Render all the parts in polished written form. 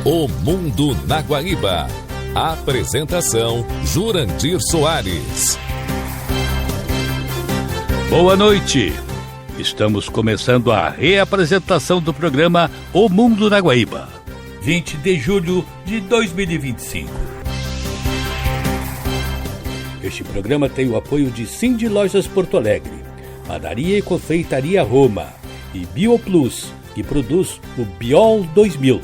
O Mundo na Guaíba. Apresentação Jurandir Soares. Boa noite. Estamos começando a reapresentação do programa O Mundo na Guaíba, 20 de julho de 2025. Este programa tem o apoio de Cindy Lojas Porto Alegre, Padaria e Confeitaria Roma e BioPlus, que produz o Biol 2000.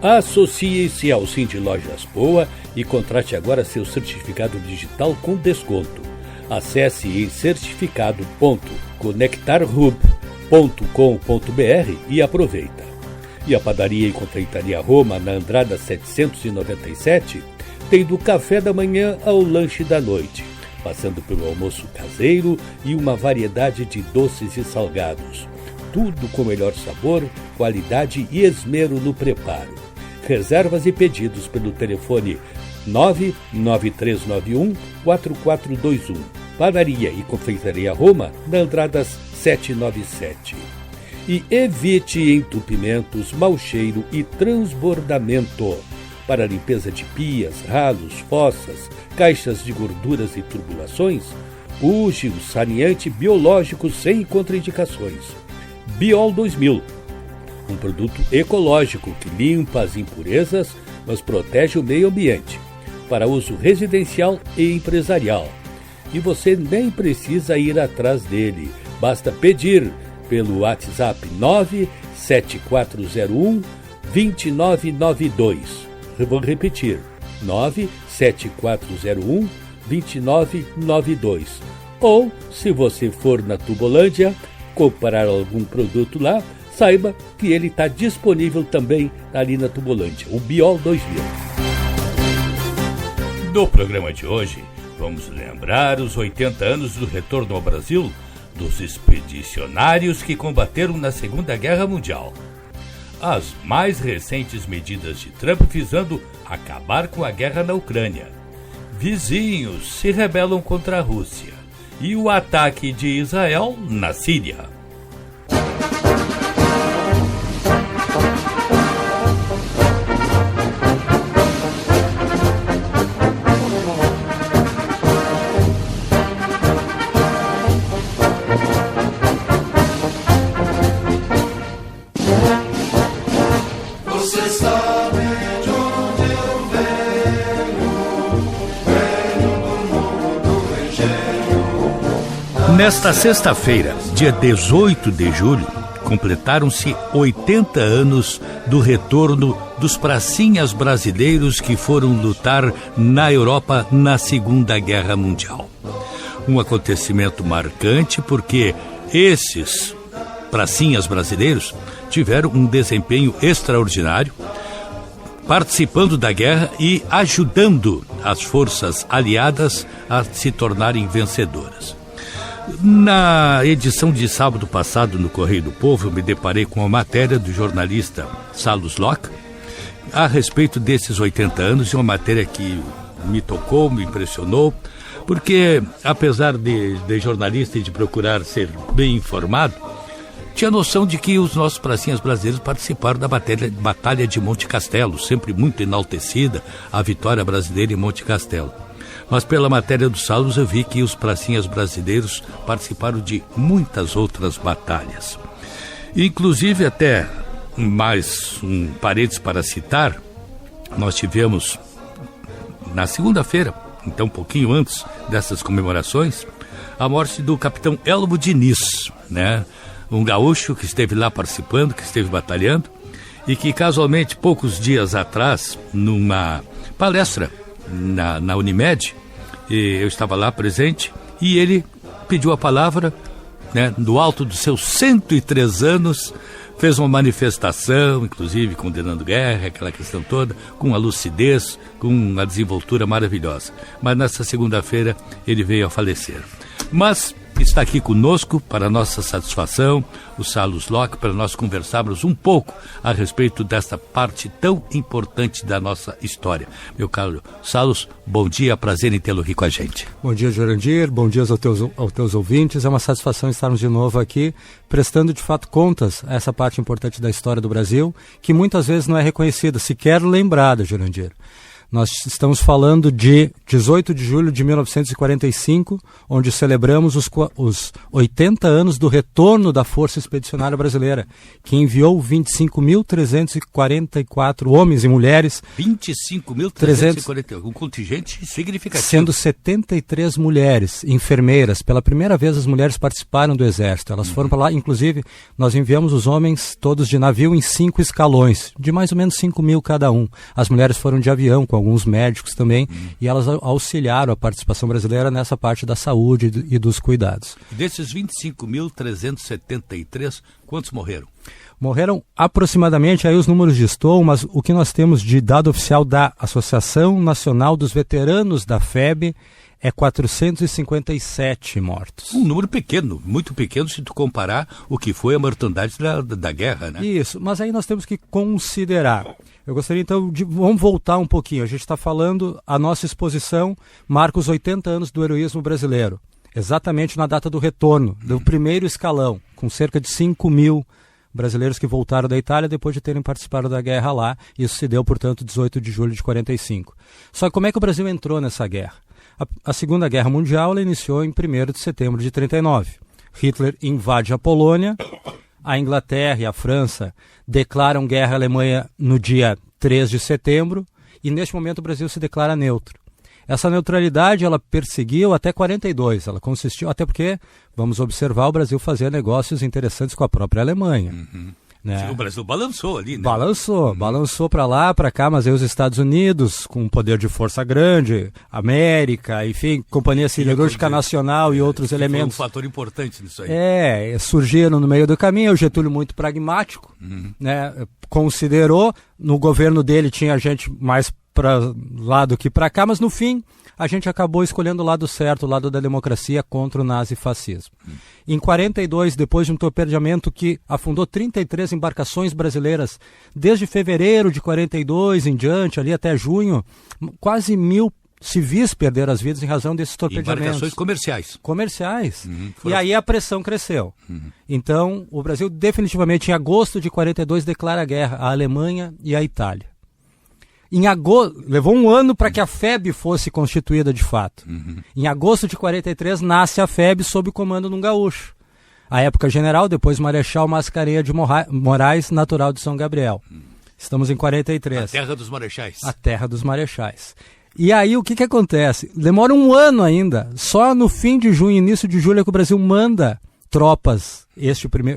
Associe-se ao Cindy Lojas Poa e contrate agora seu certificado digital com desconto. Acesse em certificado.conectarhub.com.br e aproveita. E a Padaria e Confeitaria Roma, na Andrada 797, tem do café da manhã ao lanche da noite, passando pelo almoço caseiro e uma variedade de doces e salgados. Tudo com melhor sabor, qualidade e esmero no preparo. Reservas e pedidos pelo telefone 99391-4421. Padaria e Confeitaria Roma, na Andradas 797. E evite entupimentos, mau cheiro e transbordamento. Para limpeza de pias, ralos, fossas, caixas de gorduras e tubulações, use o saneante biológico sem contraindicações. Biol 2000. Um produto ecológico que limpa as impurezas, mas protege o meio ambiente, para uso residencial e empresarial. E você nem precisa ir atrás dele, basta pedir pelo WhatsApp 97401-2992. Eu vou repetir, 97401-2992. Ou, se você for na Tubolândia, comprar algum produto lá, saiba que ele está disponível também ali na Tubolândia, o Biol 2000. No programa de hoje, vamos lembrar os 80 anos do retorno ao Brasil dos expedicionários que combateram na Segunda Guerra Mundial. As mais recentes medidas de Trump visando acabar com a guerra na Ucrânia. Vizinhos se rebelam contra a Rússia. E o ataque de Israel na Síria. Nesta sexta-feira, dia 18 de julho, completaram-se 80 anos do retorno dos pracinhas brasileiros que foram lutar na Europa na Segunda Guerra Mundial. Um acontecimento marcante porque esses pracinhas brasileiros tiveram um desempenho extraordinário, participando da guerra e ajudando as forças aliadas a se tornarem vencedoras. Na edição de sábado passado no Correio do Povo, eu me deparei com a matéria do jornalista Salus Locke a respeito desses 80 anos, e uma matéria que me tocou, me impressionou, porque apesar de jornalista e de procurar ser bem informado, tinha noção de que os nossos pracinhas brasileiros participaram da Batalha de Monte Castelo, sempre muito enaltecida a vitória brasileira em Monte Castelo. Mas pela matéria do Salus eu vi que os pracinhas brasileiros participaram de muitas outras batalhas. Inclusive, até mais um parênteses para citar, nós tivemos na segunda-feira, então um pouquinho antes dessas comemorações, a morte do capitão Elmo Diniz, né? Um gaúcho que esteve lá participando, que esteve batalhando, e que casualmente poucos dias atrás, numa palestra na Unimed, eu estava lá presente, e ele pediu a palavra, né, do alto dos seus 103 anos, fez uma manifestação, inclusive condenando guerra, aquela questão toda, com uma lucidez, com uma desenvoltura maravilhosa. Mas nessa segunda-feira ele veio a falecer. Mas Está aqui conosco, para nossa satisfação, o Salus Locke, para nós conversarmos um pouco a respeito desta parte tão importante da nossa história. Meu caro Salus, bom dia, prazer em tê-lo aqui com a gente. Bom dia, Jurandir, bom dia aos teus ouvintes. É uma satisfação estarmos de novo aqui, prestando de fato contas a essa parte importante da história do Brasil, que muitas vezes não é reconhecida, sequer lembrada, Jurandir. Nós estamos falando de 18 de julho de 1945, onde celebramos os 80 anos do retorno da Força Expedicionária Brasileira, que enviou 25.344 homens e mulheres. 25.344, um contingente significativo. Sendo 73 mulheres, enfermeiras. Pela primeira vez as mulheres participaram do Exército. Elas foram para lá, inclusive nós enviamos os homens todos de navio em 5 escalões, de mais ou menos 5.000 cada um. As mulheres foram de avião, com alguns médicos também, e elas auxiliaram a participação brasileira nessa parte da saúde e dos cuidados. Desses 25.373, quantos morreram? Morreram aproximadamente, aí os números destoam, mas o que nós temos de dado oficial da Associação Nacional dos Veteranos da FEB é 457 mortos. Um número pequeno, muito pequeno se tu comparar o que foi a mortandade da guerra, né? Isso, mas aí nós temos que considerar. Eu gostaria então vamos voltar um pouquinho. A gente está falando, a nossa exposição marca os 80 anos do heroísmo brasileiro. Exatamente na data do retorno, do primeiro escalão, com cerca de 5.000 brasileiros que voltaram da Itália depois de terem participado da guerra lá. Isso se deu, portanto, 18 de julho de 45. Só que como é que o Brasil entrou nessa guerra? A Segunda Guerra Mundial ela iniciou em 1º de setembro de 39. Hitler invade a Polônia, a Inglaterra e a França declaram guerra à Alemanha no dia 3 de setembro e neste momento o Brasil se declara neutro. Essa neutralidade ela perseguiu até 42, ela consistiu, até porque, vamos observar, o Brasil fazia negócios interessantes com a própria Alemanha. Né? O Brasil balançou ali, né? Balançou para lá, para cá, mas aí os Estados Unidos, com um poder de força grande, América, enfim, Companhia Siderúrgica Nacional e outros elementos. Foi um fator importante nisso aí. Surgiram no meio do caminho, o Getúlio muito pragmático, né? Considerou, no governo dele tinha gente mais para lá do que para cá, mas no fim a gente acabou escolhendo o lado certo, o lado da democracia contra o nazifascismo. Em 42, depois de um torpedeamento que afundou 33 embarcações brasileiras, desde fevereiro de 42 em diante, ali até junho, quase 1.000 civis perderam as vidas em razão desses torpedeamentos. Embarcações comerciais. E aí a pressão cresceu. Então, o Brasil definitivamente, em agosto de 42, declara guerra à Alemanha e à Itália. Em agosto, levou um ano para que a FEB fosse constituída de fato. Em agosto de 43 nasce a FEB sob o comando de um gaúcho. À época general, depois Marechal Mascarenhas de Moraes, natural de São Gabriel. Estamos em 43. A terra dos marechais. A terra dos marechais. E aí o que acontece? Demora um ano ainda. Só no fim de junho, início de julho é que o Brasil manda tropas,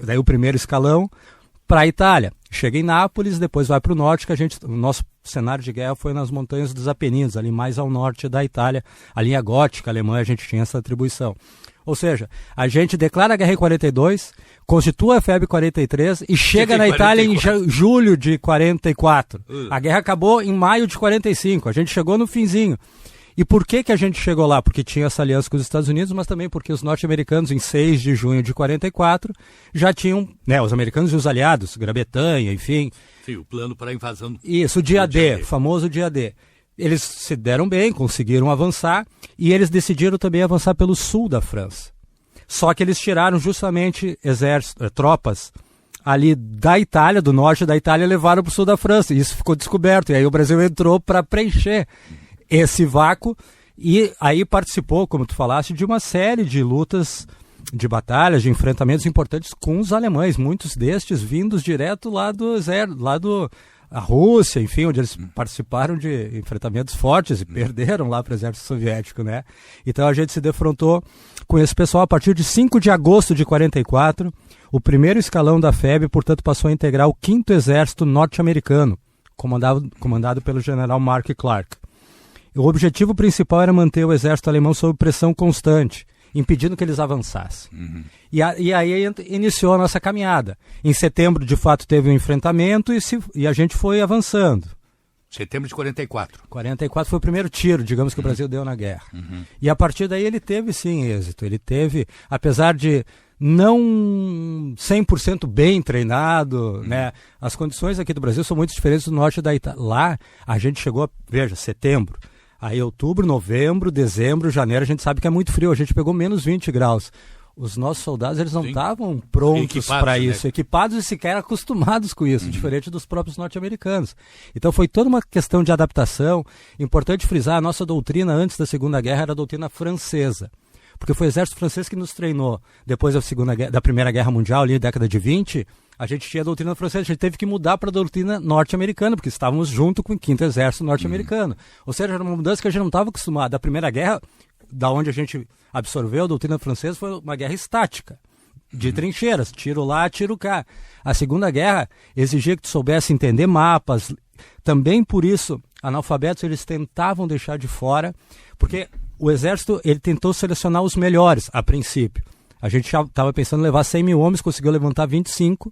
daí o primeiro escalão, para a Itália. Chega em Nápoles, depois vai para o norte, que o nosso cenário de guerra foi nas montanhas dos Apeninos, ali mais ao norte da Itália, a linha gótica alemã, a gente tinha essa atribuição. Ou seja, a gente declara a guerra em 42, constitua a FEB 43 e chega na Itália em julho de 44. A guerra acabou em maio de 45, a gente chegou no finzinho. E por que a gente chegou lá? Porque tinha essa aliança com os Estados Unidos, mas também porque os norte-americanos, em 6 de junho de 44, já tinham, né, os americanos e os aliados, Grã-Bretanha, enfim. Sim, o plano para a invasão. Isso, o dia D, o famoso dia D. Eles se deram bem, conseguiram avançar, e eles decidiram também avançar pelo sul da França. Só que eles tiraram justamente tropas ali da Itália, do norte da Itália, e levaram para o sul da França. E isso ficou descoberto, e aí o Brasil entrou para preencher esse vácuo, e aí participou, como tu falaste, de uma série de lutas, de batalhas, de enfrentamentos importantes com os alemães, muitos destes vindos direto lá do exército, lá da Rússia, enfim, onde eles participaram de enfrentamentos fortes e perderam lá para o exército soviético, né? Então a gente se defrontou com esse pessoal a partir de 5 de agosto de 44, o primeiro escalão da FEB, portanto, passou a integrar o 5º Exército Norte-Americano, comandado pelo general Mark Clark. O objetivo principal era manter o exército alemão sob pressão constante, impedindo que eles avançassem. E aí iniciou a nossa caminhada. Em setembro, de fato, teve um enfrentamento e a gente foi avançando. Setembro de 44. 44 foi o primeiro tiro, digamos, que o Brasil deu na guerra. E a partir daí ele teve, sim, êxito. Ele teve, apesar de não 100% bem treinado, né? As condições aqui do Brasil são muito diferentes do norte da Itália. Lá, a gente chegou, veja, setembro. Aí outubro, novembro, dezembro, janeiro, a gente sabe que é muito frio. A gente pegou menos 20 graus. Os nossos soldados, eles não estavam prontos para isso, né? Equipados e sequer acostumados com isso, diferente dos próprios norte-americanos. Então foi toda uma questão de adaptação. Importante frisar, a nossa doutrina antes da Segunda Guerra era a doutrina francesa. Porque foi o exército francês que nos treinou. Depois da Primeira Guerra Mundial, ali na década de 20, a gente tinha a doutrina francesa, a gente teve que mudar para a doutrina norte-americana, porque estávamos junto com o 5º Exército norte-americano. Ou seja, era uma mudança que a gente não estava acostumado. A Primeira Guerra, da onde a gente absorveu a doutrina francesa, foi uma guerra estática, de trincheiras, tiro lá, tiro cá. A Segunda Guerra exigia que tu soubesse entender mapas. Também por isso, analfabetos eles tentavam deixar de fora, porque o Exército ele tentou selecionar os melhores, a princípio. A gente já estava pensando em levar 100 mil homens, conseguiu levantar 25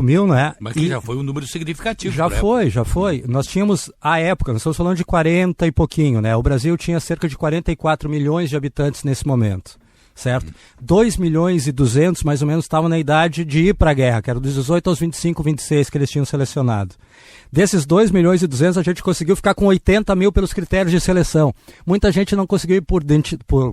mil, não é? Mas que já foi um número significativo. Já foi. Nós tínhamos, à época, nós estamos falando de 40 e pouquinho, né? O Brasil tinha cerca de 44 milhões de habitantes nesse momento, certo? 2 milhões e 200, mais ou menos, estavam na idade de ir para a guerra, que era dos 18 aos 25, 26 que eles tinham selecionado. Desses 2 milhões e 200, a gente conseguiu ficar com 80 mil pelos critérios de seleção. Muita gente não conseguiu ir por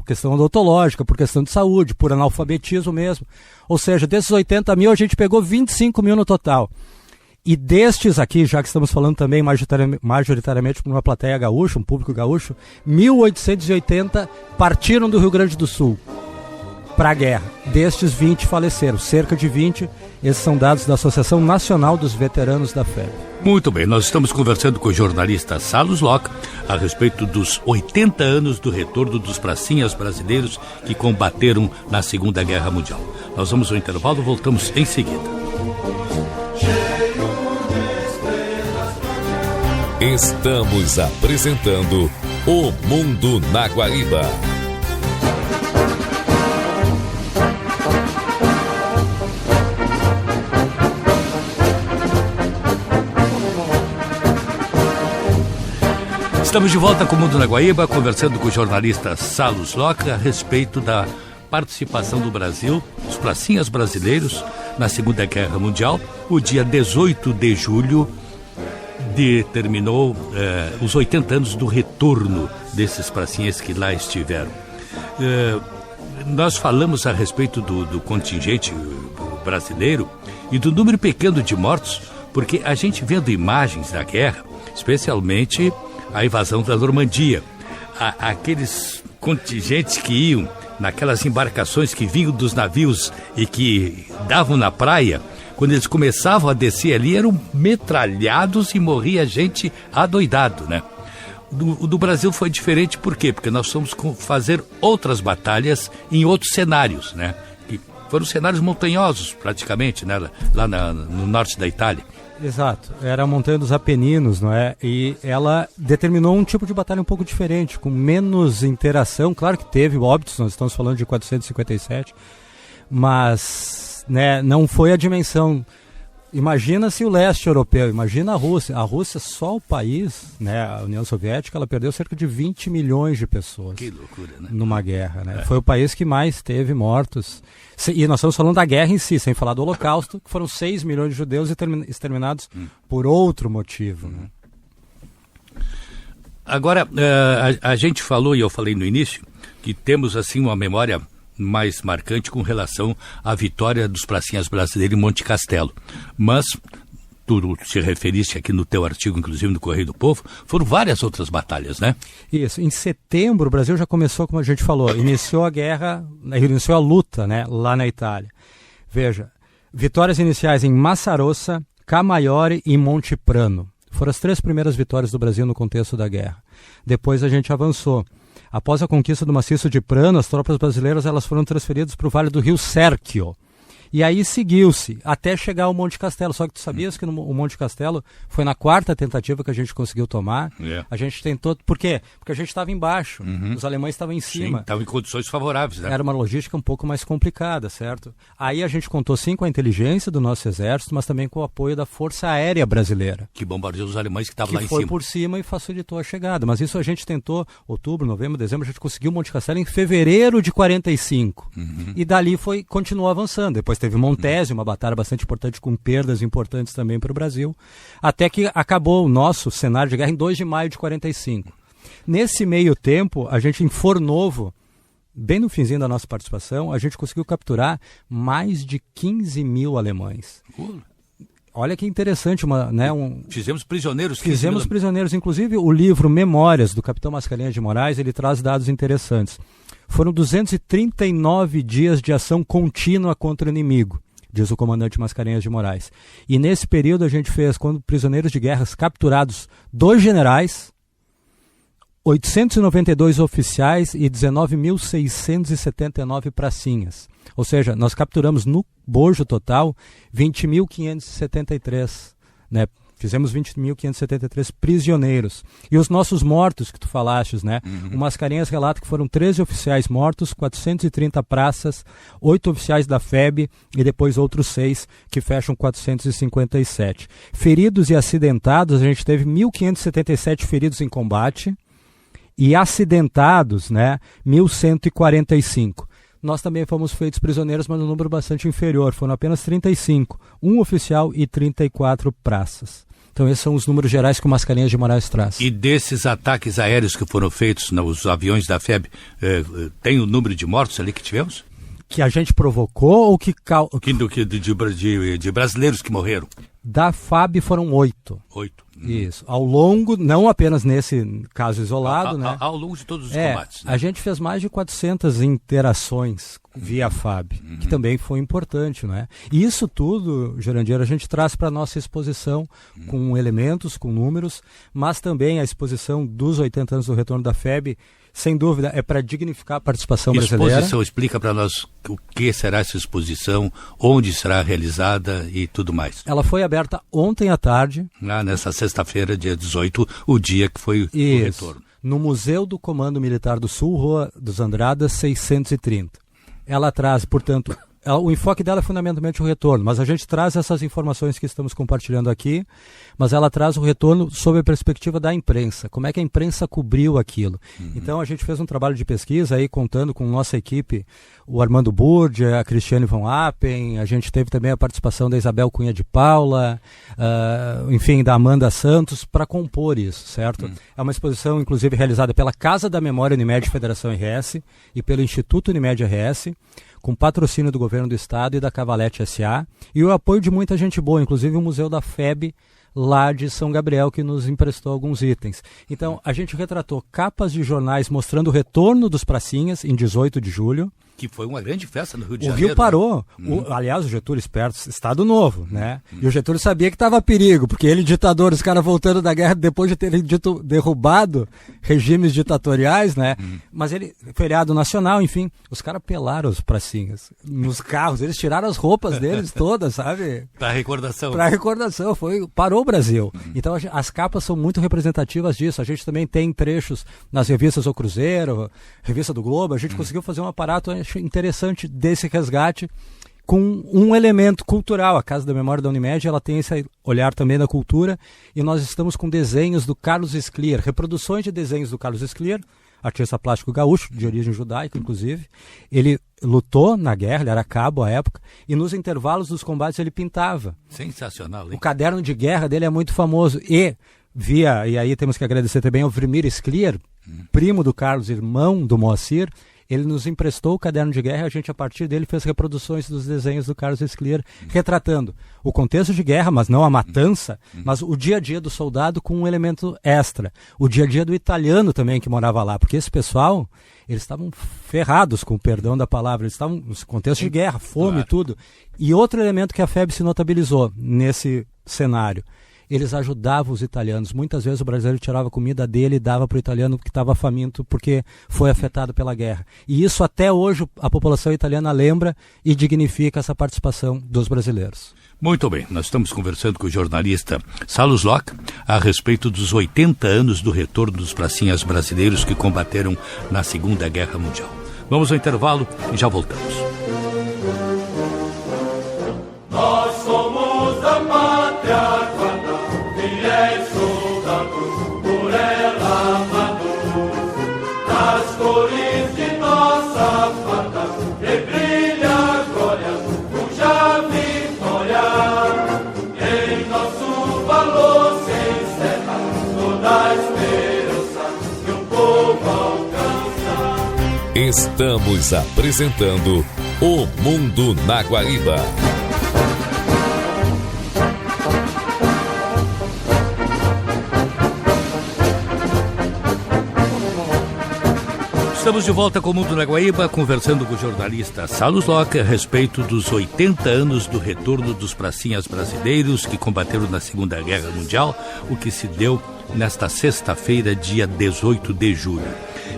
questão odontológica, por questão de saúde, por analfabetismo mesmo. Ou seja, desses 80 mil, a gente pegou 25 mil no total. E destes aqui, já que estamos falando também majoritariamente para uma plateia gaúcha, um público gaúcho, 1.880 partiram do Rio Grande do Sul para a guerra. Destes, 20 faleceram, cerca de 20. Esses são dados da Associação Nacional dos Veteranos da FEB. Muito bem, nós estamos conversando com o jornalista Salus Locke a respeito dos 80 anos do retorno dos pracinhas brasileiros que combateram na Segunda Guerra Mundial. Nós vamos ao intervalo, voltamos em seguida. Estamos apresentando O Mundo na Guaíba. Estamos de volta com o Mundo na Guaíba, conversando com o jornalista Salus Locke a respeito da participação do Brasil, dos pracinhas brasileiros, na Segunda Guerra Mundial. O dia 18 de julho determinou os 80 anos do retorno desses pracinhas que lá estiveram. Nós falamos a respeito do contingente brasileiro e do número pequeno de mortos, porque a gente vendo imagens da guerra, especialmente a invasão da Normandia, aqueles contingentes que iam naquelas embarcações que vinham dos navios e que davam na praia, quando eles começavam a descer ali, eram metralhados e morria gente adoidado, né? O do Brasil foi diferente, por quê? Porque nós fomos fazer outras batalhas em outros cenários, né? Que foram cenários montanhosos, praticamente, né? Lá no norte da Itália. Exato, era a Montanha dos Apeninos, não é? E ela determinou um tipo de batalha um pouco diferente, com menos interação. Claro que teve óbitos, nós estamos falando de 457, mas né, não foi a dimensão. Imagina-se o leste europeu, imagina a Rússia. A Rússia, só o país, né, a União Soviética, ela perdeu cerca de 20 milhões de pessoas. Que loucura, né? Numa guerra, né? Foi o país que mais teve mortos. E nós estamos falando da guerra em si, sem falar do Holocausto, que foram 6 milhões de judeus exterminados por outro motivo. Né? Agora, a gente falou, e eu falei no início, que temos assim uma memória mais marcante com relação à vitória dos pracinhas brasileiros em Monte Castelo. Mas, tu te referiste aqui no teu artigo, inclusive no Correio do Povo, foram várias outras batalhas, né? Isso. Em setembro, o Brasil já começou, como a gente falou, iniciou a guerra, iniciou a luta, né, lá na Itália. Veja, vitórias iniciais em Massarossa, Camaiore e Monte Prano. Foram as 3 primeiras vitórias do Brasil no contexto da guerra. Depois a gente avançou. Após a conquista do maciço de Prano, as tropas brasileiras elas foram transferidas para o Vale do Rio Serchio. E aí seguiu-se, até chegar ao Monte Castelo. Só que tu sabias que o Monte Castelo foi na 4ª tentativa que a gente conseguiu tomar. A gente tentou... Por quê? Porque a gente estava embaixo, os alemães estavam em cima. Sim, estavam em condições favoráveis, né? Era uma logística um pouco mais complicada, certo? Aí a gente contou sim com a inteligência do nosso exército, mas também com o apoio da Força Aérea Brasileira. Que bombardeou os alemães que estavam lá em cima. Que foi por cima e facilitou a chegada. Mas isso a gente tentou, outubro, novembro, dezembro, a gente conseguiu o Monte Castelo em fevereiro de 45. E dali continuou avançando. Depois teve Montese, uma batalha bastante importante, com perdas importantes também para o Brasil, até que acabou o nosso cenário de guerra em 2 de maio de 45. Nesse meio tempo, a gente em Fornovo, bem no finzinho da nossa participação, a gente conseguiu capturar mais de 15 mil alemães. Olha que interessante, Fizemos prisioneiros. Fizemos prisioneiros. Inclusive, o livro Memórias, do capitão Mascarenhas de Moraes, ele traz dados interessantes. Foram 239 dias de ação contínua contra o inimigo, diz o comandante Mascarenhas de Moraes. E nesse período a gente fez, quando prisioneiros de guerra capturados, 2 generais, 892 oficiais e 19.679 pracinhas. Ou seja, nós capturamos no bojo total 20.573, né? Fizemos 20.573 prisioneiros. E os nossos mortos, que tu falastes, né? O Mascarenhas relata que foram 13 oficiais mortos, 430 praças, 8 oficiais da FEB e depois outros 6, que fecham 457. Feridos e acidentados, a gente teve 1.577 feridos em combate e acidentados, né? 1.145. Nós também fomos feitos prisioneiros, mas um número bastante inferior. Foram apenas 35, 1 oficial e 34 praças. Então esses são os números gerais que o Mascarenhas de Moraes traz. E desses ataques aéreos que foram feitos nos aviões da FEB, tem o número de mortos ali que tivemos? Que a gente provocou ou que... De brasileiros que morreram? Da FAB foram 8. 8. Isso. Ao longo, não apenas nesse caso isolado, né? Ao longo de todos os combates. Né? A gente fez mais de 400 interações via FAB, que também foi importante, né? E isso tudo, Jurandir, a gente traz para a nossa exposição com elementos, com números, mas também a exposição dos 80 anos do retorno da FEB, sem dúvida, é para dignificar a participação brasileira. Exposição, explica para nós o que será essa exposição, onde será realizada e tudo mais. Ela foi aberta ontem à tarde. Nessa sexta-feira, dia 18, o dia que foi o retorno. No Museu do Comando Militar do Sul, Rua dos Andradas, 630. Ela traz, portanto... O enfoque dela é fundamentalmente o retorno, mas a gente traz essas informações que estamos compartilhando aqui, mas ela traz o retorno sob a perspectiva da imprensa, como é que a imprensa cobriu aquilo. Então a gente fez um trabalho de pesquisa aí, contando com nossa equipe, o Armando Burdia, a Cristiane von Appen, a gente teve também a participação da Isabel Cunha de Paula, enfim, da Amanda Santos, para compor isso, certo? É uma exposição, inclusive, realizada pela Casa da Memória Unimed Federação RS e pelo Instituto Unimed RS, com patrocínio do Governo do Estado e da Cavalete S.A. e o apoio de muita gente boa, inclusive o Museu da FEB, lá de São Gabriel, que nos emprestou alguns itens. Então, a gente retratou capas de jornais mostrando o retorno dos pracinhas em 18 de julho. Que foi uma grande festa no Rio de Janeiro. Janeiro. O Rio parou. Né? Aliás, o Getúlio esperto, Estado Novo, né? E o Getúlio sabia que estava perigo, porque ele, ditador, os caras voltando da guerra depois de terem derrubado regimes ditatoriais, né? Mas ele, feriado nacional, enfim, os caras pelaram os pracinhas nos carros, eles tiraram as roupas deles todas, sabe? Para recordação. Para recordação, parou o Brasil. Então as capas são muito representativas disso. A gente também tem trechos nas revistas O Cruzeiro, Revista do Globo, a gente conseguiu fazer um aparato interessante desse resgate com um elemento cultural. A Casa da Memória da Unimed, ela tem esse olhar também da cultura, e nós estamos com desenhos do Carlos Scliar, reproduções de desenhos do Carlos Scliar, artista plástico gaúcho, de origem judaica, inclusive. Ele lutou na guerra, ele era cabo à época, e nos intervalos dos combates ele pintava. Sensacional, hein? O caderno de guerra dele é muito famoso, e aí temos que agradecer também ao Vrimir Scliar, primo do Carlos, irmão do Moacir. Ele nos emprestou o caderno de guerra e a gente, a partir dele, fez reproduções dos desenhos do Carlos Scliar, retratando o contexto de guerra, mas não a matança, mas o dia a dia do soldado com um elemento extra. O dia a dia do italiano também que morava lá, porque esse pessoal, eles estavam ferrados, com o perdão da palavra, eles estavam no contexto de guerra, fome e tudo. E outro elemento que a FEB se notabilizou nesse cenário, eles ajudavam os italianos. Muitas vezes o brasileiro tirava comida dele e dava para o italiano que estava faminto porque foi afetado pela guerra. E isso até hoje a população italiana lembra e dignifica essa participação dos brasileiros. Muito bem, nós estamos conversando com o jornalista Salus Locke a respeito dos 80 anos do retorno dos pracinhas brasileiros que combateram na Segunda Guerra Mundial. Vamos ao intervalo e já voltamos. Nós somos a pátria quando fiéis soldados, por ela amados, nas cores de nossa farda, rebrilha a glória, cuja vitória em nosso valor se encerra, toda a esperança que o povo alcança. Estamos apresentando O Mundo na Guaíba. Estamos de volta com o Mundo na Guaíba, conversando com o jornalista Salus Locke a respeito dos 80 anos do retorno dos pracinhas brasileiros que combateram na Segunda Guerra Mundial, o que se deu nesta sexta-feira, dia 18 de julho.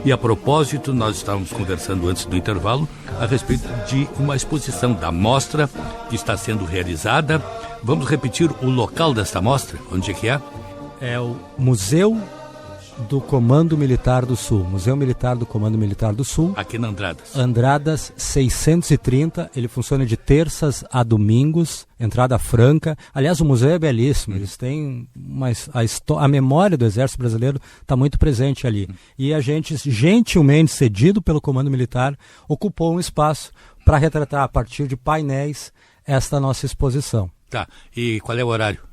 E a propósito, nós estávamos conversando antes do intervalo a respeito de uma exposição da mostra que está sendo realizada. Vamos repetir o local desta mostra? Onde é que é? É o Museu do Comando Militar do Sul, Museu Militar do Comando Militar do Sul. Aqui na Andradas. Andradas 630, ele funciona de terças a domingos, entrada franca. Aliás, o museu é belíssimo, eles têm a memória do Exército Brasileiro está muito presente ali. E a gente, gentilmente cedido pelo Comando Militar, ocupou um espaço para retratar a partir de painéis esta nossa exposição. Tá, e qual é o horário?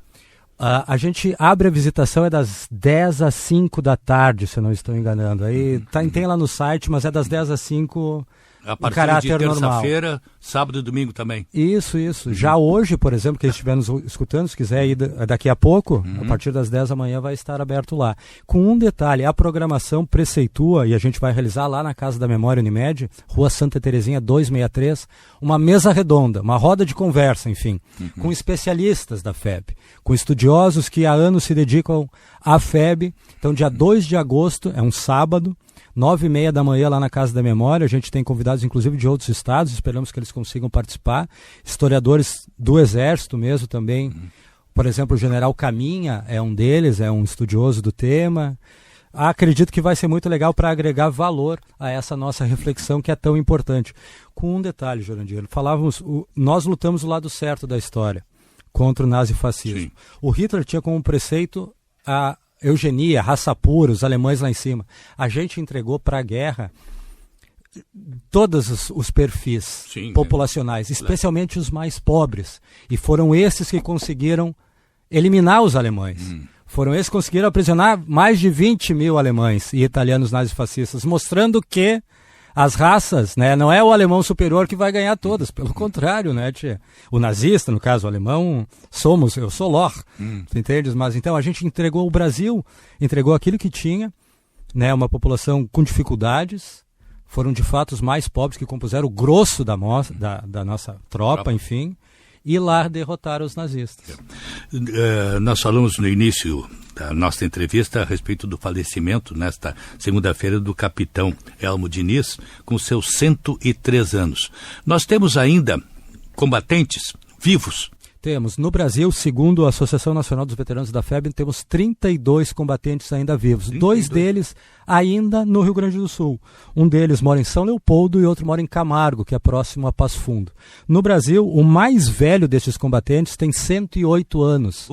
A gente abre a visitação é das 10 às 5 da tarde, se eu não estou enganando. Aí tem lá no site, mas é das 10 às 5 a partir caráter de normal. terça-feira, sábado e domingo também. Isso. Já hoje, por exemplo, que eles estiver nos escutando, se quiser ir daqui a pouco, a partir das 10 da manhã vai estar aberto lá. Com um detalhe, a programação preceitua, e a gente vai realizar lá na Casa da Memória Unimed, Rua Santa Terezinha 263, uma mesa redonda, uma roda de conversa, enfim, com especialistas da FEB, com estudiosos que há anos se dedicam à FEB. Então, dia 2 de agosto, é um sábado, 9h30 da manhã lá na Casa da Memória. A gente tem convidados inclusive de outros estados, esperamos que eles consigam participar. Historiadores do Exército mesmo também. Por exemplo, o General Caminha é um deles, é um estudioso do tema. Acredito que vai ser muito legal para agregar valor a essa nossa reflexão que é tão importante. Com um detalhe, Jurandir, nós lutamos do lado certo da história contra o nazifascismo. Sim. O Hitler tinha como preceito a eugenia, raça pura, os alemães lá em cima. A gente entregou para a guerra todos os perfis populacionais, especialmente os mais pobres. E foram esses que conseguiram eliminar os alemães. Foram esses que conseguiram aprisionar mais de 20 mil alemães e italianos nazifascistas, mostrando que as raças, né, não é o alemão superior que vai ganhar todas, pelo contrário, né, tia? O nazista, no caso, o alemão, eu sou Lor, tu entendes? Mas então a gente entregou o Brasil, entregou aquilo que tinha, né, uma população com dificuldades, foram de fato os mais pobres que compuseram o grosso da nossa tropa, enfim, e lá derrotaram os nazistas. Nós falamos no início da nossa entrevista a respeito do falecimento nesta segunda-feira do capitão Elmo Diniz, com seus 103 anos. Nós temos ainda combatentes vivos. Temos. No Brasil, segundo a Associação Nacional dos Veteranos da FEB, temos 32 combatentes ainda vivos. 32. 2 deles ainda no Rio Grande do Sul. Um deles mora em São Leopoldo e outro mora em Camargo, que é próximo a Passo Fundo. No Brasil, o mais velho desses combatentes tem 108 anos.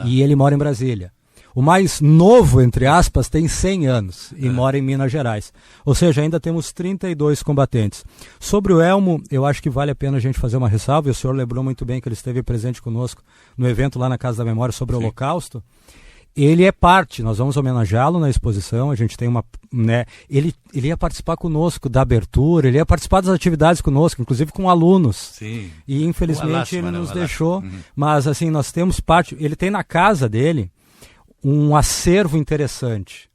E ele mora em Brasília. O mais novo, entre aspas, tem 100 anos e mora em Minas Gerais. Ou seja, ainda temos 32 combatentes. Sobre o Elmo, eu acho que vale a pena a gente fazer uma ressalva, e o senhor lembrou muito bem que ele esteve presente conosco no evento lá na Casa da Memória sobre o Holocausto. Ele é parte, nós vamos homenageá-lo na exposição, a gente tem uma... né, ele ia participar conosco da abertura, ele ia participar das atividades conosco, inclusive com alunos. Sim. E infelizmente ele nos deixou, mas assim, nós temos parte... Ele tem na casa dele um acervo interessante.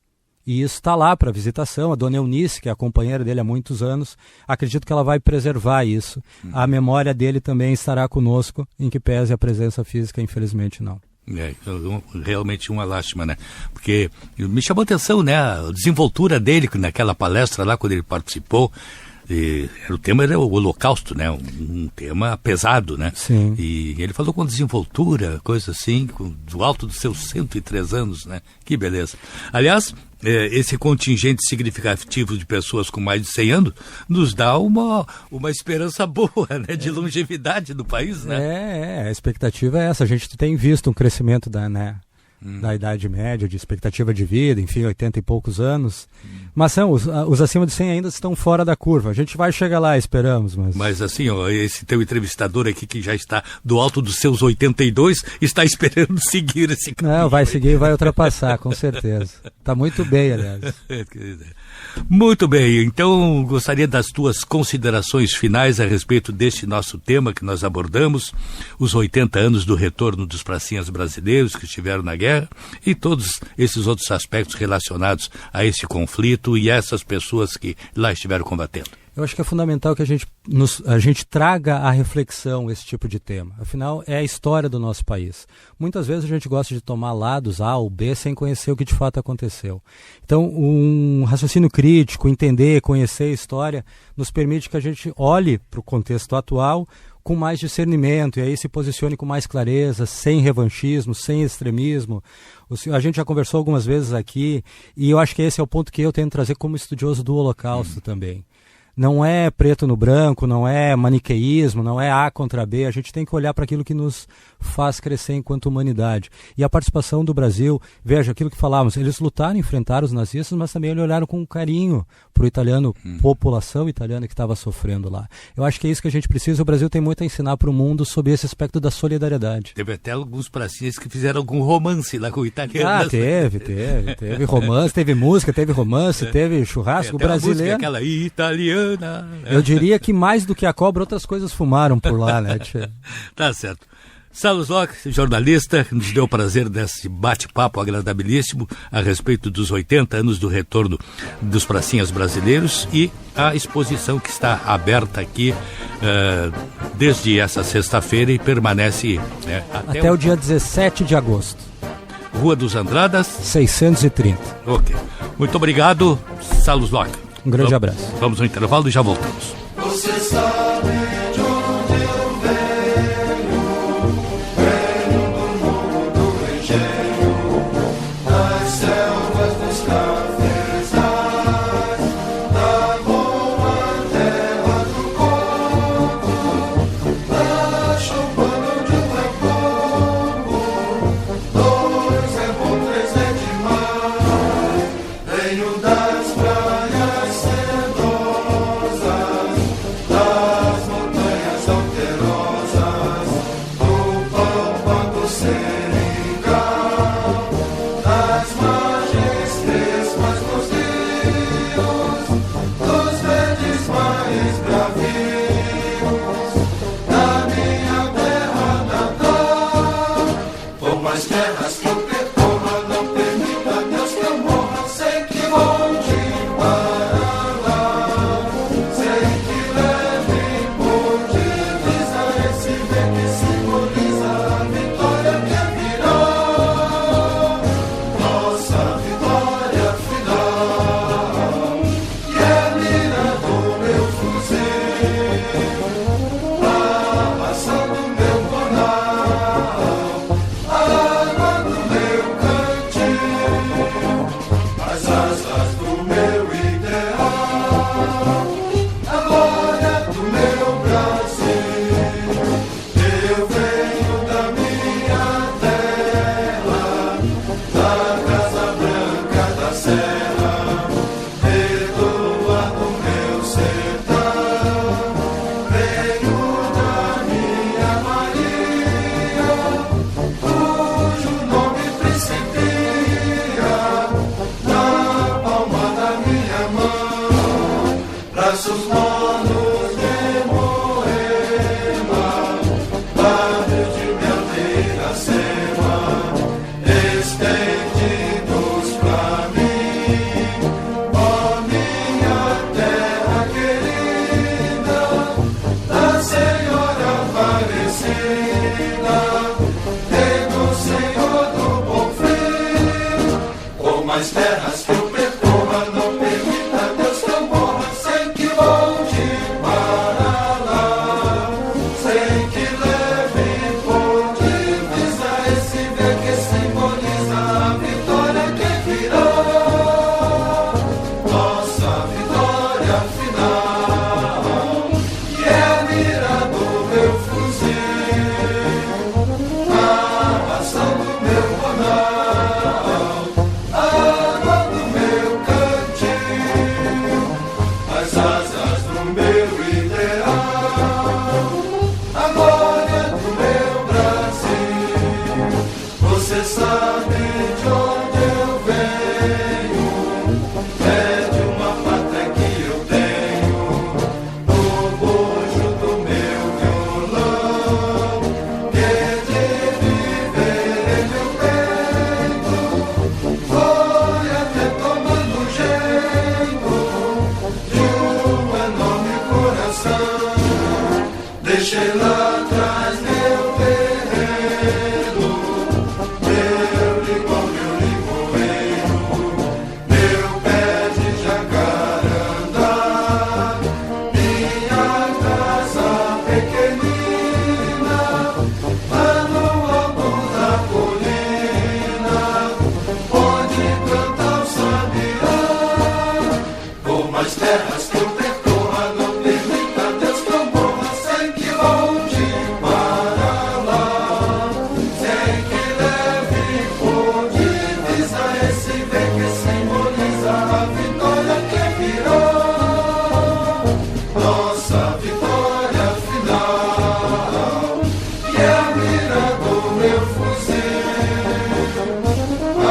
E isso está lá para visitação. A dona Eunice, que é a companheira dele há muitos anos, acredito que ela vai preservar isso. A memória dele também estará conosco, em que pese a presença física, infelizmente não. Realmente uma lástima, né? Porque me chamou a atenção, né? A desenvoltura dele naquela palestra lá, quando ele participou. O tema era o Holocausto, né? Um tema pesado, né? Sim. E ele falou com desenvoltura, coisa assim, do alto dos seus 103 anos, né? Que beleza. Aliás, esse contingente significativo de pessoas com mais de 100 anos nos dá uma esperança boa, né? De longevidade do país, né? A expectativa é essa. A gente tem visto um crescimento da Idade Média, de expectativa de vida, enfim, 80 e poucos anos. Mas os acima de 100 ainda estão fora da curva. A gente vai chegar lá, esperamos. Mas assim, ó, esse teu entrevistador aqui, que já está do alto dos seus 82, está esperando seguir esse caminho. Não, vai seguir e vai ultrapassar, com certeza. Está muito bem, aliás. Muito bem, então gostaria das tuas considerações finais a respeito deste nosso tema que nós abordamos, os 80 anos do retorno dos pracinhas brasileiros que estiveram na guerra e todos esses outros aspectos relacionados a esse conflito e essas pessoas que lá estiveram combatendo. Eu acho que é fundamental que a gente traga à reflexão esse tipo de tema. Afinal, é a história do nosso país. Muitas vezes a gente gosta de tomar lados A ou B sem conhecer o que de fato aconteceu. Então, um raciocínio crítico, entender, conhecer a história, nos permite que a gente olhe para o contexto atual com mais discernimento e aí se posicione com mais clareza, sem revanchismo, sem extremismo. A gente já conversou algumas vezes aqui e eu acho que esse é o ponto que eu tento trazer como estudioso do Holocausto também. Não é preto no branco, não é maniqueísmo, não é A contra B. A gente tem que olhar para aquilo que nos faz crescer enquanto humanidade. E a participação do Brasil, veja, aquilo que falávamos, eles lutaram, enfrentaram os nazistas, mas também eles olharam com carinho para o italiano, população italiana que estava sofrendo lá. Eu acho que é isso que a gente precisa. O Brasil tem muito a ensinar para o mundo sobre esse aspecto da solidariedade. Teve até alguns pracinhas que fizeram algum romance lá com o italiano. Ah, teve romance, teve música, teve romance, teve churrasco brasileiro. Música, aquela italiana. Eu diria que mais do que a cobra, outras coisas fumaram por lá, né? Tá certo. Salus Locke, jornalista, nos deu o prazer desse bate-papo agradabilíssimo a respeito dos 80 anos do retorno dos pracinhas brasileiros e a exposição que está aberta aqui desde essa sexta-feira e permanece até o dia 17 de agosto. Rua dos Andradas 630. Ok. Muito obrigado, Salus Locke. Um grande abraço. Vamos ao intervalo e já voltamos. Você sabe de onde eu venho do mundo do engenho, das selvas dos cafezais, da boa terra do coco, da choupana onde um é pouco, dois é bom, três é demais. Venho das praias das montanhas alterosas, do pampa seringal, das margens crespas dos rios, dos verdes mares bravios, da minha terra natal. Por mais terras que eu percorra, não permita Deus que eu morra sem que volte para lá, sem que leve por divisa esse bem que simboliza a vitória que virá, nossa vitória final, que é a mira do meu fuzil, a raça do meu coral, a água do meu mais terras que eu percorra, não permita Deus que eu morra sem que volte para lá, sem que leve por divisa esse V que simboliza a vitória que virá, nossa vitória final, que é a mira do meu fuzil, a ação do meu bonal, a água do meu cantil, as asas do meu ideal, a glória do meu Brasil. Você sabe de onde eu venho, é de uma pátria que eu tenho, no bojo do meu violão, que de viver em meu peito foi até tomando jeito de um enorme coração. Deixei lá atrás meu terreno, meu limão, meu limoeiro, meu pé de jacarandá, minha casa pequenina, lá no alto da colina, onde canta o sabiá. Por mais terras que eu percorra, não permita Deus que eu morra sem que volte para lá, sem que leve por divisa esse V que simboliza a vitória que virá, nossa vitória final, que é a mira do meu fuzil, a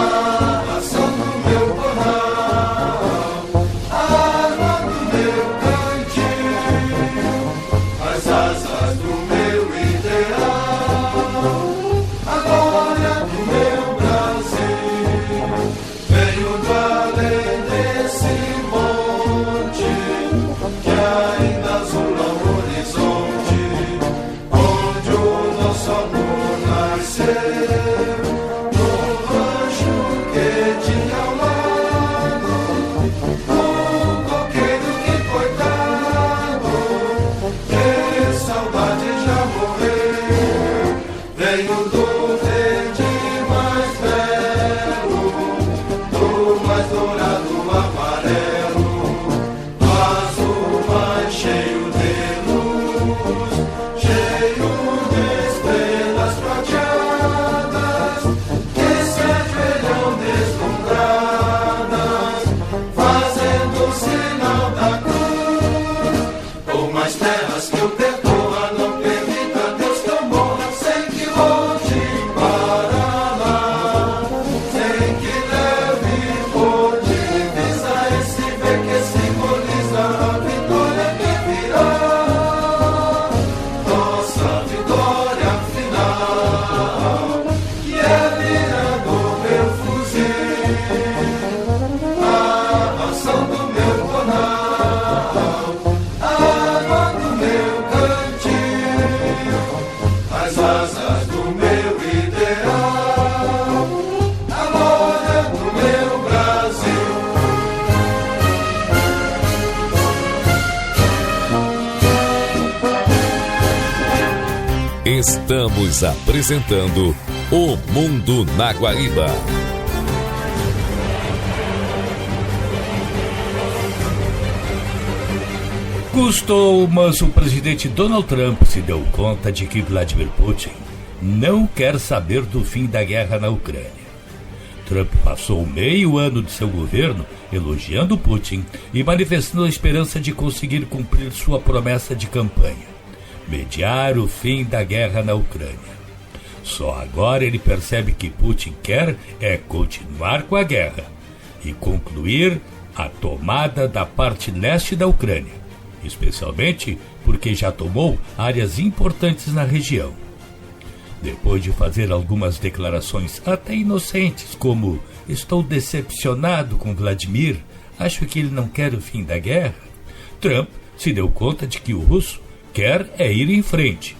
ação do meu bonal, a água do meu cantil, as asas do meu ideal, a glória do meu Brasil. Venho do além desse monte que ainda azula o horizonte, onde o nosso amor nasceu, no rancho que tinha ao lado um coqueiro que coitado, de saudade já morreu. Venho do verde mais belo, do mais dourado amarelo, do azul mais cheio de luz, cheio de estrelas prateadas que se ajoelham deslumbradas, fazendo o sinal da cruz. Por mais terras que eu percorra, não permita Deus que eu morra sem que volte para lá, sem que leve por divisa esse V que simboliza a vitória que virá, nossa vitória final, que é a mira do meu fuzil, a ação do meu bonal, a água do meu cantil, as asas do meu ideal, a glória do meu Brasil. Estamos apresentando O Mundo na Guaíba. Custou, mas o presidente Donald Trump se deu conta de que Vladimir Putin não quer saber do fim da guerra na Ucrânia. Trump passou meio ano de seu governo elogiando Putin e manifestando a esperança de conseguir cumprir sua promessa de campanha: mediar o fim da guerra na Ucrânia. Só agora ele percebe que Putin quer continuar com a guerra e concluir a tomada da parte leste da Ucrânia, especialmente porque já tomou áreas importantes na região. Depois de fazer algumas declarações até inocentes, como "estou decepcionado com Vladimir, acho que ele não quer o fim da guerra", Trump se deu conta de que o russo quer ir em frente.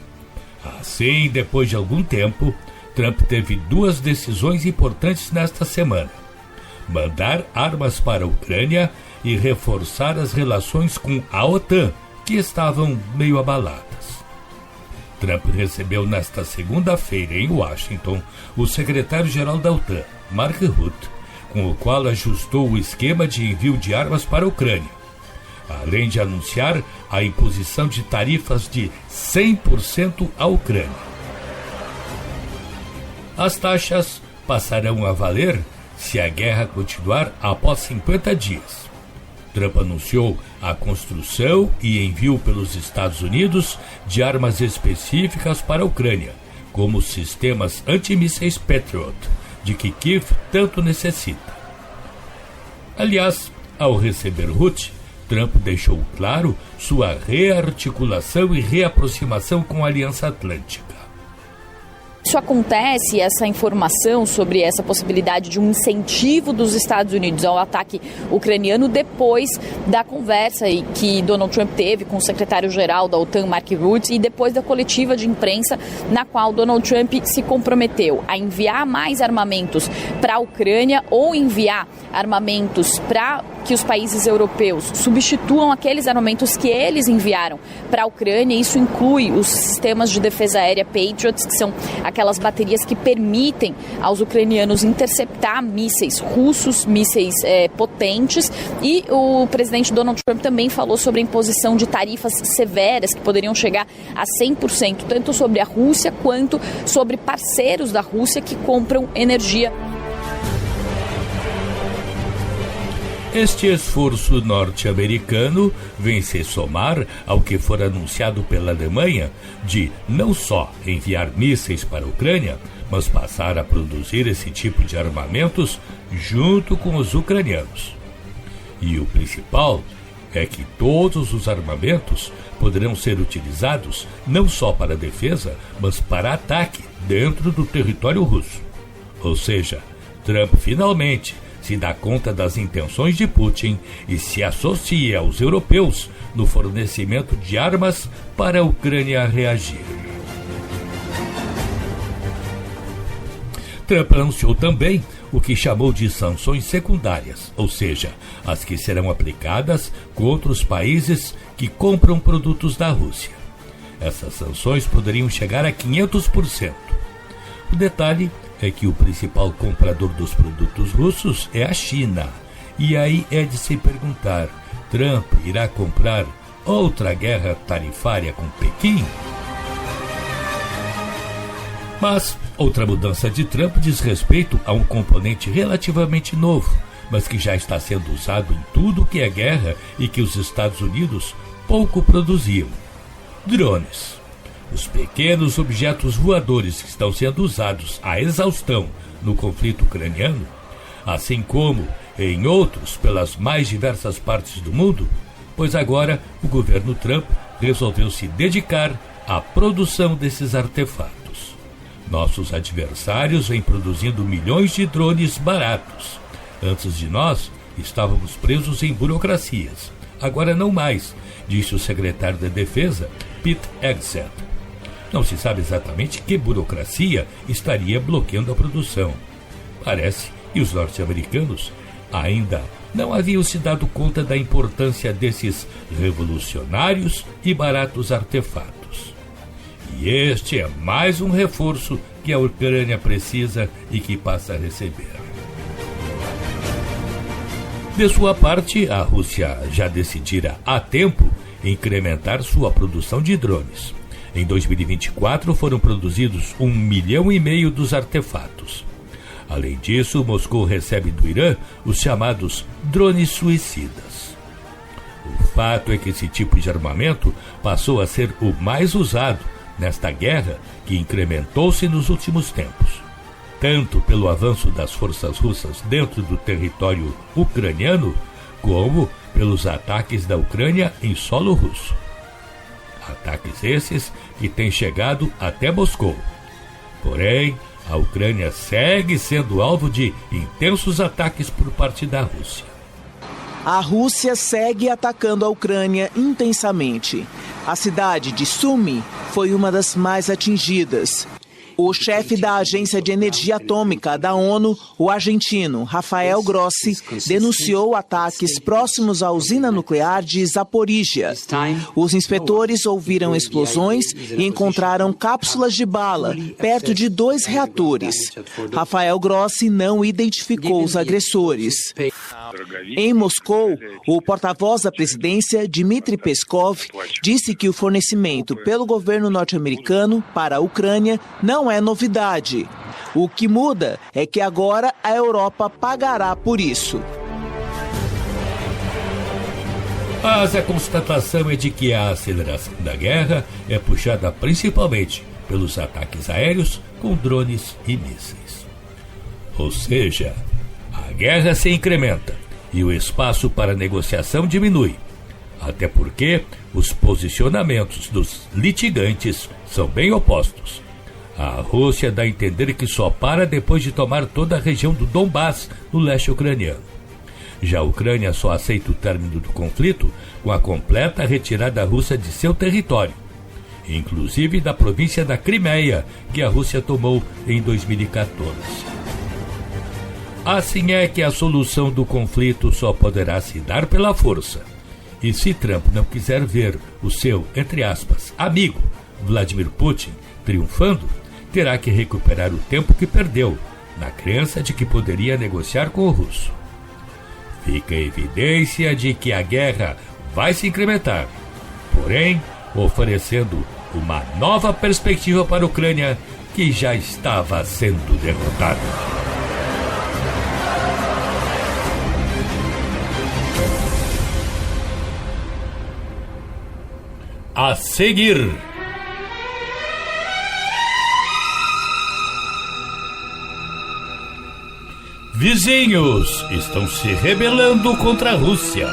Assim, depois de algum tempo, Trump teve duas decisões importantes nesta semana. mandar armas para a Ucrânia e reforçar as relações com a OTAN, que estavam meio abaladas. Trump recebeu nesta segunda-feira em Washington o secretário-geral da OTAN, Mark Rutte, com o qual ajustou o esquema de envio de armas para a Ucrânia, além de anunciar a imposição de tarifas de 100% à Ucrânia. As taxas passarão a valer se a guerra continuar após 50 dias. Trump anunciou a construção e envio pelos Estados Unidos de armas específicas para a Ucrânia, como os sistemas antimísseis Patriot, de que Kiev tanto necessita. Aliás, ao receber Rutte, Trump deixou claro sua rearticulação e reaproximação com a Aliança Atlântica. Isso acontece, essa informação sobre essa possibilidade de um incentivo dos Estados Unidos ao ataque ucraniano depois da conversa que Donald Trump teve com o secretário-geral da OTAN, Mark Rutte, e depois da coletiva de imprensa na qual Donald Trump se comprometeu a enviar mais armamentos para a Ucrânia ou enviar armamentos para que os países europeus substituam aqueles armamentos que eles enviaram para a Ucrânia. Isso inclui os sistemas de defesa aérea Patriots, que são aquelas baterias que permitem aos ucranianos interceptar mísseis russos, mísseis potentes. E o presidente Donald Trump também falou sobre a imposição de tarifas severas que poderiam chegar a 100%, tanto sobre a Rússia quanto sobre parceiros da Rússia que compram energia. Este esforço norte-americano vem se somar ao que for anunciado pela Alemanha de não só enviar mísseis para a Ucrânia, mas passar a produzir esse tipo de armamentos junto com os ucranianos. E o principal é que todos os armamentos poderão ser utilizados não só para defesa, mas para ataque dentro do território russo. Ou seja, Trump finalmente se dá conta das intenções de Putin e se associa aos europeus no fornecimento de armas para a Ucrânia reagir. Trump anunciou também o que chamou de sanções secundárias, ou seja, as que serão aplicadas contra os países que compram produtos da Rússia. Essas sanções poderiam chegar a 500%. O detalhe é que o principal comprador dos produtos russos é a China. E aí é de se perguntar, Trump irá comprar outra guerra tarifária com Pequim? Mas outra mudança de Trump diz respeito a um componente relativamente novo, mas que já está sendo usado em tudo que é guerra e que os Estados Unidos pouco produziam: drones. Os pequenos objetos voadores que estão sendo usados à exaustão no conflito ucraniano, assim como em outros pelas mais diversas partes do mundo, pois agora o governo Trump resolveu se dedicar à produção desses artefatos. Nossos adversários vêm produzindo milhões de drones baratos. Antes de nós, estávamos presos em burocracias. Agora não mais, disse o secretário da Defesa, Pete Hegseth. Não se sabe exatamente que burocracia estaria bloqueando a produção. Parece que os norte-americanos ainda não haviam se dado conta da importância desses revolucionários e baratos artefatos. E este é mais um reforço que a Ucrânia precisa e que passa a receber. De sua parte, a Rússia já decidira há tempo incrementar sua produção de drones. Em 2024 foram produzidos 1,5 milhão dos artefatos. Além disso, Moscou recebe do Irã os chamados drones suicidas. O fato é que esse tipo de armamento passou a ser o mais usado nesta guerra que incrementou-se nos últimos tempos, tanto pelo avanço das forças russas dentro do território ucraniano, como pelos ataques da Ucrânia em solo russo. Ataques esses que têm chegado até Moscou. Porém, a Ucrânia segue sendo alvo de intensos ataques por parte da Rússia. A Rússia segue atacando a Ucrânia intensamente. A cidade de Sumy foi uma das mais atingidas. O chefe da Agência de Energia Atômica da ONU, o argentino Rafael Grossi, denunciou ataques próximos à usina nuclear de Zaporíjia. Os inspetores ouviram explosões e encontraram cápsulas de bala perto de 2 reatores. Rafael Grossi não identificou os agressores. Em Moscou, o porta-voz da presidência, Dmitry Peskov, disse que o fornecimento pelo governo norte-americano para a Ucrânia não é novidade. O que muda é que agora a Europa pagará por isso. Mas a constatação é de que a aceleração da guerra é puxada principalmente pelos ataques aéreos com drones e mísseis. Ou seja, a guerra se incrementa e o espaço para negociação diminui. Até porque os posicionamentos dos litigantes são bem opostos. A Rússia dá a entender que só para depois de tomar toda a região do Donbass, no leste ucraniano. Já a Ucrânia só aceita o término do conflito com a completa retirada russa de seu território, inclusive da província da Crimeia, que a Rússia tomou em 2014. Assim é que a solução do conflito só poderá se dar pela força. E se Trump não quiser ver o seu, entre aspas, amigo, Vladimir Putin, triunfando, terá que recuperar o tempo que perdeu, na crença de que poderia negociar com o russo. Fica a evidência de que a guerra vai se incrementar, porém, oferecendo uma nova perspectiva para a Ucrânia, que já estava sendo derrotada. A seguir, vizinhos estão se rebelando contra a Rússia.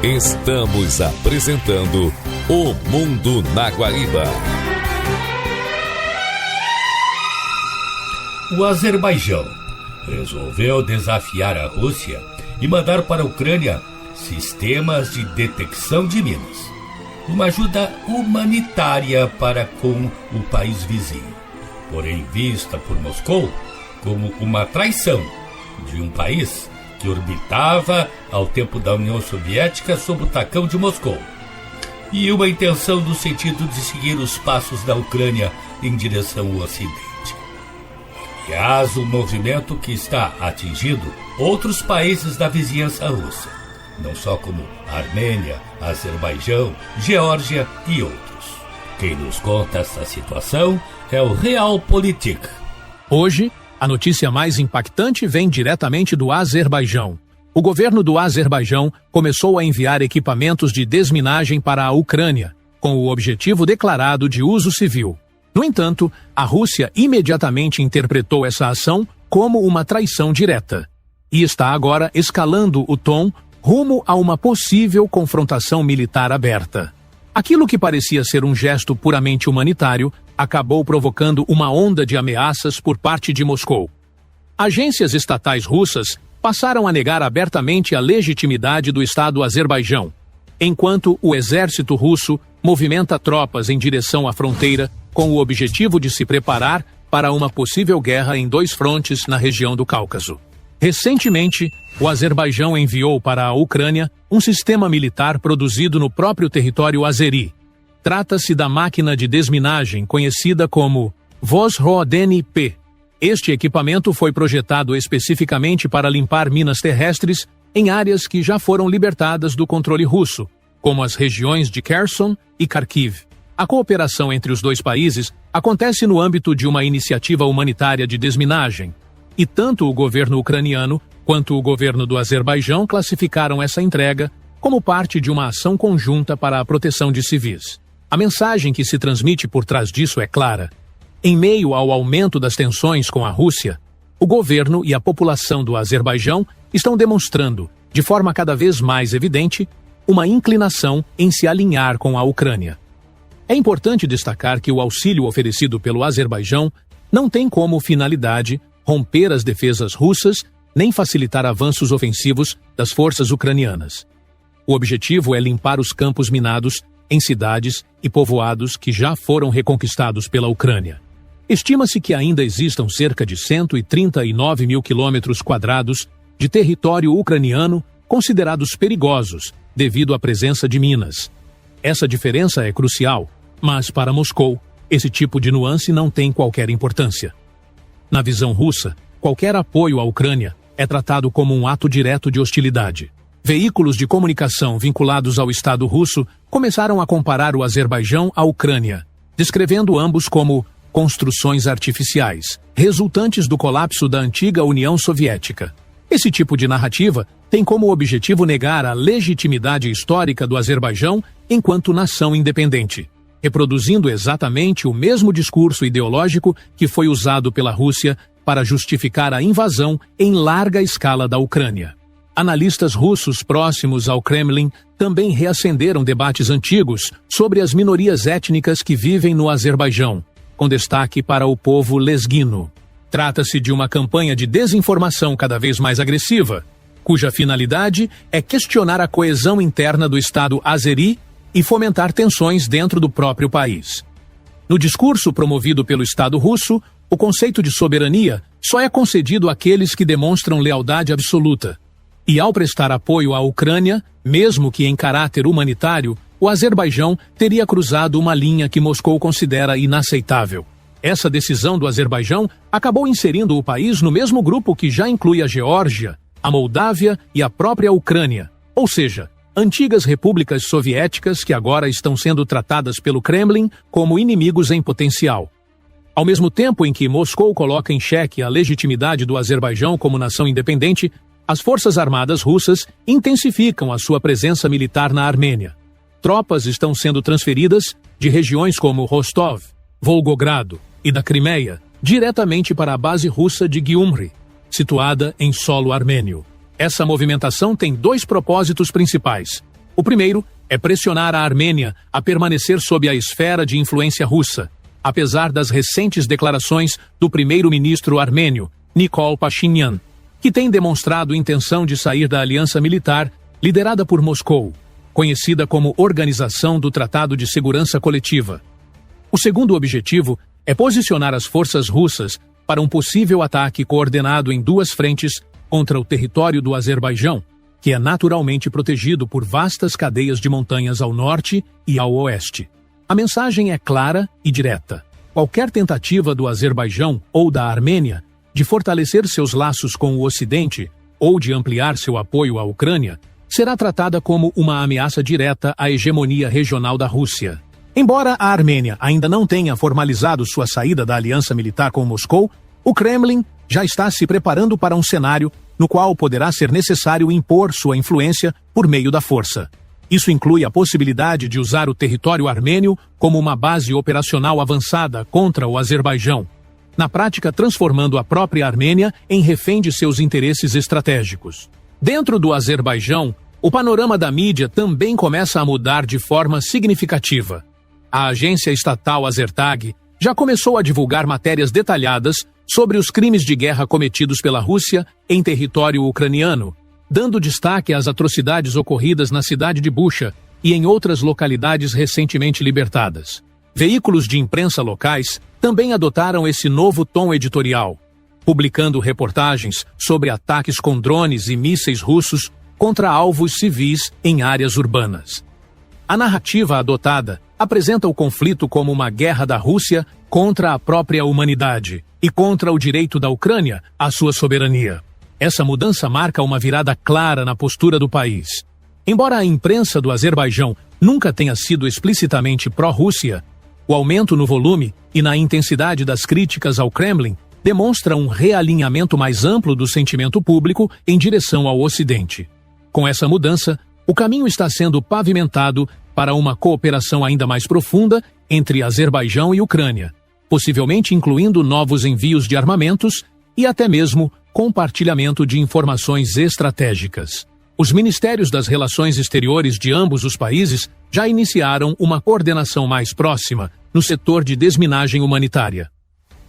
Estamos apresentando O Mundo na Guariba. O Azerbaijão resolveu desafiar a Rússia e mandar para a Ucrânia sistemas de detecção de minas, uma ajuda humanitária para com o país vizinho, porém vista por Moscou como uma traição de um país que orbitava ao tempo da União Soviética sob o tacão de Moscou, e uma intenção no sentido de seguir os passos da Ucrânia em direção ao Ocidente. Aliás, um movimento que está atingindo outros países da vizinhança russa, não só como Armênia, Azerbaijão, Geórgia e outros. Quem nos conta essa situação é o Realpolitik. Hoje, a notícia mais impactante vem diretamente do Azerbaijão. O governo do Azerbaijão começou a enviar equipamentos de desminagem para a Ucrânia, com o objetivo declarado de uso civil. No entanto, a Rússia imediatamente interpretou essa ação como uma traição direta e está agora escalando o tom rumo a uma possível confrontação militar aberta. Aquilo que parecia ser um gesto puramente humanitário acabou provocando uma onda de ameaças por parte de Moscou. Agências estatais russas passaram a negar abertamente a legitimidade do Estado Azerbaijão, enquanto o exército russo movimenta tropas em direção à fronteira com o objetivo de se preparar para uma possível guerra em 2 frontes na região do Cáucaso. Recentemente, o Azerbaijão enviou para a Ucrânia um sistema militar produzido no próprio território azeri. Trata-se da máquina de desminagem conhecida como Vozrodeny-P. Este equipamento foi projetado especificamente para limpar minas terrestres em áreas que já foram libertadas do controle russo, como as regiões de Kherson e Kharkiv. A cooperação entre os 2 países acontece no âmbito de uma iniciativa humanitária de desminagem, e tanto o governo ucraniano quanto o governo do Azerbaijão classificaram essa entrega como parte de uma ação conjunta para a proteção de civis. A mensagem que se transmite por trás disso é clara. Em meio ao aumento das tensões com a Rússia, o governo e a população do Azerbaijão estão demonstrando, de forma cada vez mais evidente, uma inclinação em se alinhar com a Ucrânia. É importante destacar que o auxílio oferecido pelo Azerbaijão não tem como finalidade romper as defesas russas nem facilitar avanços ofensivos das forças ucranianas. O objetivo é limpar os campos minados em cidades e povoados que já foram reconquistados pela Ucrânia. Estima-se que ainda existam cerca de 139 mil quilômetros quadrados de território ucraniano considerados perigosos devido à presença de minas. Essa diferença é crucial, mas para Moscou, esse tipo de nuance não tem qualquer importância. Na visão russa, qualquer apoio à Ucrânia é tratado como um ato direto de hostilidade. Veículos de comunicação vinculados ao Estado russo começaram a comparar o Azerbaijão à Ucrânia, descrevendo ambos como construções artificiais, resultantes do colapso da antiga União Soviética. Esse tipo de narrativa tem como objetivo negar a legitimidade histórica do Azerbaijão enquanto nação independente, reproduzindo exatamente o mesmo discurso ideológico que foi usado pela Rússia para justificar a invasão em larga escala da Ucrânia. Analistas russos próximos ao Kremlin também reacenderam debates antigos sobre as minorias étnicas que vivem no Azerbaijão, com destaque para o povo lesguino. Trata-se de uma campanha de desinformação cada vez mais agressiva, cuja finalidade é questionar a coesão interna do Estado azeri e fomentar tensões dentro do próprio país. No discurso promovido pelo Estado russo, o conceito de soberania só é concedido àqueles que demonstram lealdade absoluta. E ao prestar apoio à Ucrânia, mesmo que em caráter humanitário, o Azerbaijão teria cruzado uma linha que Moscou considera inaceitável. Essa decisão do Azerbaijão acabou inserindo o país no mesmo grupo que já inclui a Geórgia, a Moldávia e a própria Ucrânia, ou seja, antigas repúblicas soviéticas que agora estão sendo tratadas pelo Kremlin como inimigos em potencial. Ao mesmo tempo em que Moscou coloca em xeque a legitimidade do Azerbaijão como nação independente, as forças armadas russas intensificam a sua presença militar na Armênia. Tropas estão sendo transferidas de regiões como Rostov, Volgogrado e da Crimeia diretamente para a base russa de Gyumri, situada em solo armênio. Essa movimentação tem dois propósitos principais. O primeiro é pressionar a Armênia a permanecer sob a esfera de influência russa, apesar das recentes declarações do primeiro-ministro armênio, Nikol Pashinyan, que tem demonstrado intenção de sair da aliança militar liderada por Moscou, conhecida como Organização do Tratado de Segurança Coletiva. O segundo objetivo é posicionar as forças russas para um possível ataque coordenado em duas frentes contra o território do Azerbaijão, que é naturalmente protegido por vastas cadeias de montanhas ao norte e ao oeste. A mensagem é clara e direta. Qualquer tentativa do Azerbaijão ou da Armênia de fortalecer seus laços com o Ocidente ou de ampliar seu apoio à Ucrânia será tratada como uma ameaça direta à hegemonia regional da Rússia. Embora a Armênia ainda não tenha formalizado sua saída da aliança militar com Moscou, o Kremlin já está se preparando para um cenário no qual poderá ser necessário impor sua influência por meio da força. Isso inclui a possibilidade de usar o território armênio como uma base operacional avançada contra o Azerbaijão, na prática transformando a própria Armênia em refém de seus interesses estratégicos. Dentro do Azerbaijão, o panorama da mídia também começa a mudar de forma significativa. A agência estatal Azertag já começou a divulgar matérias detalhadas sobre os crimes de guerra cometidos pela Rússia em território ucraniano, dando destaque às atrocidades ocorridas na cidade de Bucha e em outras localidades recentemente libertadas. Veículos de imprensa locais também adotaram esse novo tom editorial, publicando reportagens sobre ataques com drones e mísseis russos contra alvos civis em áreas urbanas. A narrativa adotada apresenta o conflito como uma guerra da Rússia contra a própria humanidade e contra o direito da Ucrânia à sua soberania. Essa mudança marca uma virada clara na postura do país. Embora a imprensa do Azerbaijão nunca tenha sido explicitamente pró-Rússia, o aumento no volume e na intensidade das críticas ao Kremlin demonstra um realinhamento mais amplo do sentimento público em direção ao Ocidente. Com essa mudança, o caminho está sendo pavimentado para uma cooperação ainda mais profunda entre Azerbaijão e Ucrânia, possivelmente incluindo novos envios de armamentos e até mesmo compartilhamento de informações estratégicas. Os ministérios das relações exteriores de ambos os países já iniciaram uma coordenação mais próxima no setor de desminagem humanitária.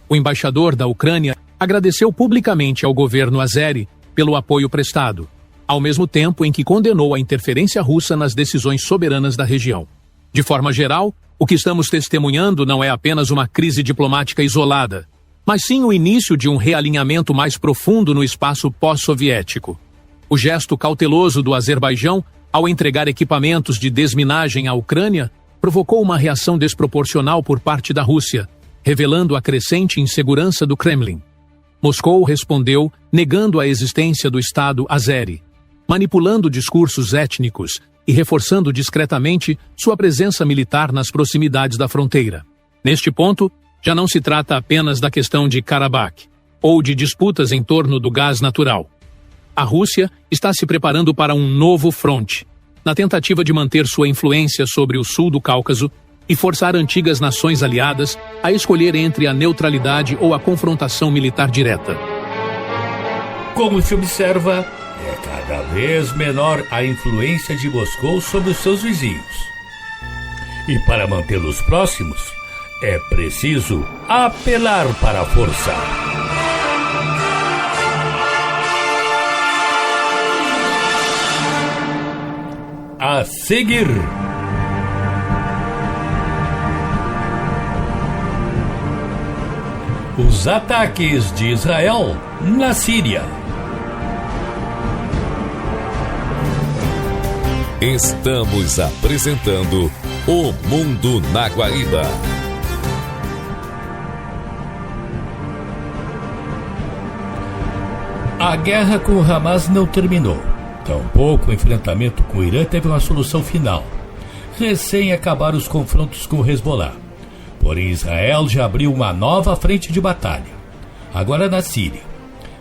O embaixador da Ucrânia agradeceu publicamente ao governo azeri pelo apoio prestado, ao mesmo tempo em que condenou a interferência russa nas decisões soberanas da região. De forma geral, o que estamos testemunhando não é apenas uma crise diplomática isolada, mas sim o início de um realinhamento mais profundo no espaço pós-soviético. O gesto cauteloso do Azerbaijão, ao entregar equipamentos de desminagem à Ucrânia, provocou uma reação desproporcional por parte da Rússia, revelando a crescente insegurança do Kremlin. Moscou respondeu negando a existência do Estado azeri, manipulando discursos étnicos e reforçando discretamente sua presença militar nas proximidades da fronteira. Neste ponto, já não se trata apenas da questão de Karabakh ou de disputas em torno do gás natural. A Rússia está se preparando para um novo fronte, na tentativa de manter sua influência sobre o sul do Cáucaso e forçar antigas nações aliadas a escolher entre a neutralidade ou a confrontação militar direta. Como se observa, é cada vez menor a influência de Moscou sobre os seus vizinhos. E para mantê-los próximos, é preciso apelar para a força. A seguir, os ataques de Israel na Síria. Estamos apresentando O Mundo na Guaíba. A guerra com o Hamas não terminou. Tampouco o enfrentamento com o Irã teve uma solução final. Recém acabaram os confrontos com o Hezbollah. Porém, Israel já abriu uma nova frente de batalha. Agora na Síria.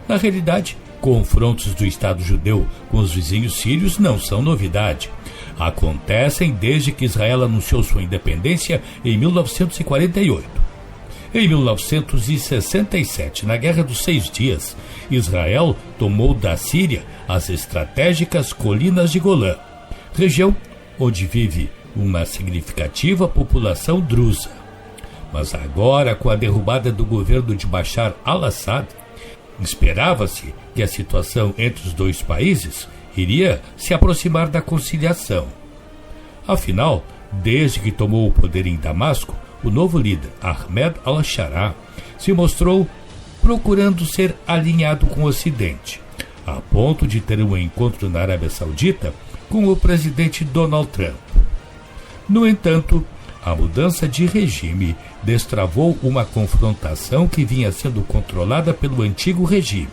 Na realidade, confrontos do Estado judeu com os vizinhos sírios não são novidade. Acontecem desde que Israel anunciou sua independência em 1948. Em 1967, na Guerra dos 6 Dias, Israel tomou da Síria as estratégicas Colinas de Golã, região onde vive uma significativa população drusa. Mas agora, com a derrubada do governo de Bashar al-Assad, esperava-se que a situação entre os dois países iria se aproximar da conciliação. Afinal, desde que tomou o poder em Damasco, o novo líder, Ahmed al-Sharaa, se mostrou procurando ser alinhado com o Ocidente, a ponto de ter um encontro na Arábia Saudita com o presidente Donald Trump. No entanto, a mudança de regime destravou uma confrontação que vinha sendo controlada pelo antigo regime.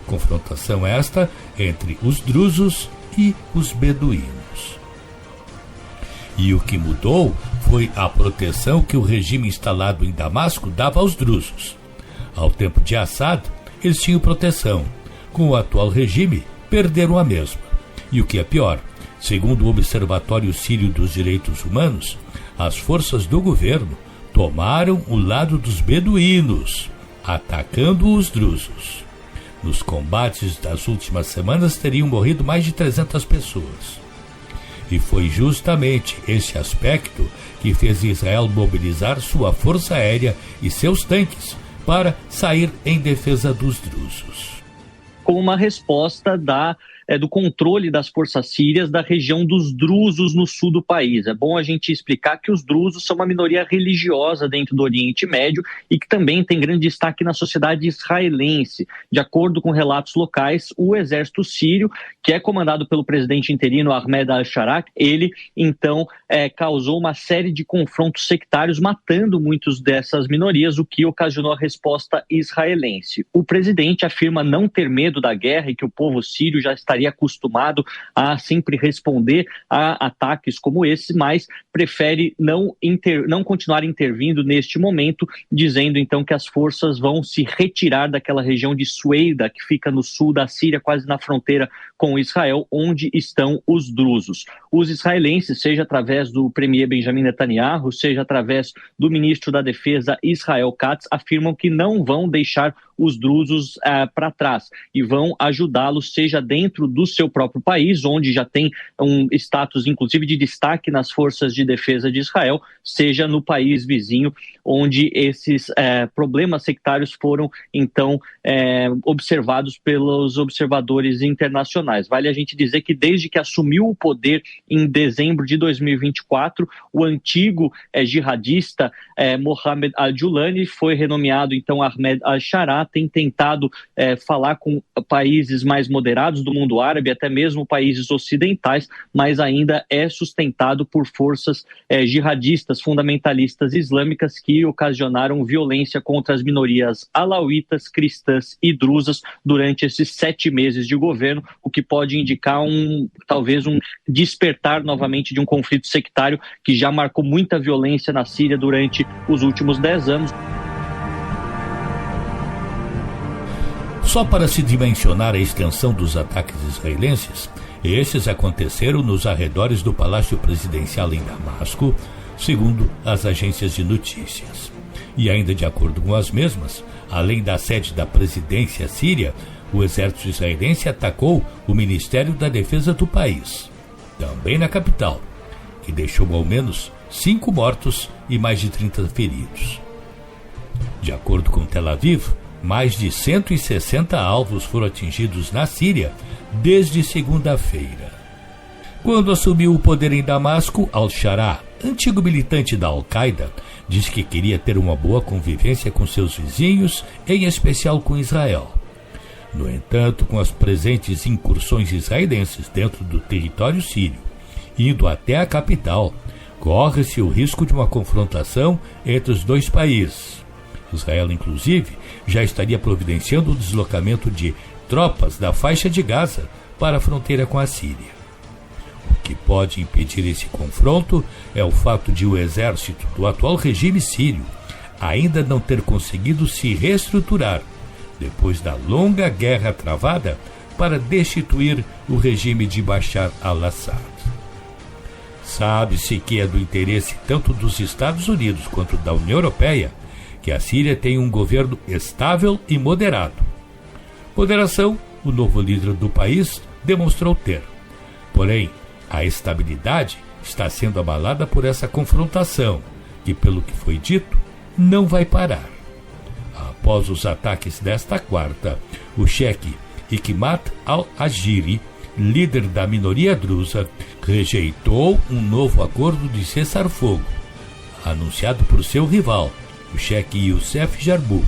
Confrontação esta entre os drusos e os beduínos. E o que mudou foi a proteção que o regime instalado em Damasco dava aos drusos. Ao tempo de Assad, eles tinham proteção. Com o atual regime, perderam a mesma. E o que é pior, segundo o Observatório Sírio dos Direitos Humanos, as forças do governo tomaram o lado dos beduínos, atacando os drusos. Nos combates das últimas semanas teriam morrido mais de 300 pessoas. E foi justamente esse aspecto que fez Israel mobilizar sua força aérea e seus tanques para sair em defesa dos drusos. Como uma resposta do controle das forças sírias da região dos drusos no sul do país. É bom a gente explicar que os drusos são uma minoria religiosa dentro do Oriente Médio e que também tem grande destaque na sociedade israelense. De acordo com relatos locais, o exército sírio, que é comandado pelo presidente interino Ahmed al-Sharaa, ele então causou uma série de confrontos sectários, matando muitos dessas minorias, o que ocasionou a resposta israelense. O presidente afirma não ter medo da guerra e que o povo sírio já estaria acostumado a sempre responder a ataques como esse, mas prefere não continuar intervindo neste momento, dizendo então que as forças vão se retirar daquela região de Sueida, que fica no sul da Síria, quase na fronteira com Israel, onde estão os drusos. Os israelenses, seja através do premier Benjamin Netanyahu, seja através do ministro da Defesa Israel Katz, afirmam que não vão deixar os drusos para trás e vão ajudá-los, seja dentro dentro do seu próprio país, onde já tem um status, inclusive, de destaque nas forças de defesa de Israel, seja no país vizinho, onde esses problemas sectários foram, então, observados pelos observadores internacionais. Vale a gente dizer que desde que assumiu o poder em dezembro de 2024, o antigo jihadista Mohamed al-Julani foi renomeado, então, Ahmed al-Sharaa, tem tentado falar com países mais moderados do mundo árabe, até mesmo países ocidentais, mas ainda é sustentado por forças jihadistas, fundamentalistas islâmicas que ocasionaram violência contra as minorias alauítas, cristãs e druzas durante esses 7 meses de governo, o que pode indicar talvez um despertar novamente de um conflito sectário que já marcou muita violência na Síria durante os últimos 10 anos. Só para se dimensionar a extensão dos ataques israelenses, esses aconteceram nos arredores do Palácio Presidencial em Damasco, segundo as agências de notícias. E ainda de acordo com as mesmas, além da sede da presidência síria, o exército israelense atacou o Ministério da Defesa do país, também na capital, que deixou ao menos 5 mortos e mais de 30 feridos. De acordo com Tel Aviv, mais de 160 alvos foram atingidos na Síria desde segunda-feira. Quando assumiu o poder em Damasco, al-Sharaa, antigo militante da Al-Qaeda, disse que queria ter uma boa convivência com seus vizinhos, em especial com Israel. No entanto, com as presentes incursões israelenses dentro do território sírio, indo até a capital, corre-se o risco de uma confrontação entre os dois países. Israel, inclusive, já estaria providenciando o deslocamento de tropas da faixa de Gaza para a fronteira com a Síria. O que pode impedir esse confronto é o fato de o exército do atual regime sírio ainda não ter conseguido se reestruturar depois da longa guerra travada para destituir o regime de Bashar al-Assad. Sabe-se que é do interesse tanto dos Estados Unidos quanto da União Europeia que a Síria tenha um governo estável e moderado. Moderação, o novo líder do país demonstrou ter. Porém, a estabilidade está sendo abalada por essa confrontação, que, pelo que foi dito, não vai parar. Após os ataques desta quarta, o cheque Hikmat al-Ajiri, líder da minoria drusa, rejeitou um novo acordo de cessar-fogo, anunciado por seu rival, o cheque Youssef Jarbour,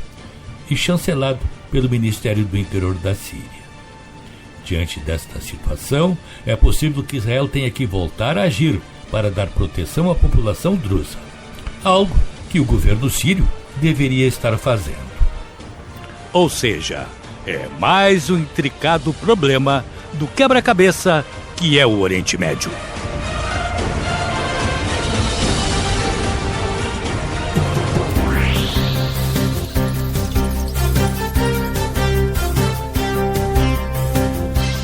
e chancelado pelo Ministério do Interior da Síria. Diante desta situação, é possível que Israel tenha que voltar a agir para dar proteção à população drusa, algo que o governo sírio deveria estar fazendo. Ou seja, é mais um intricado problema do quebra-cabeça que é o Oriente Médio.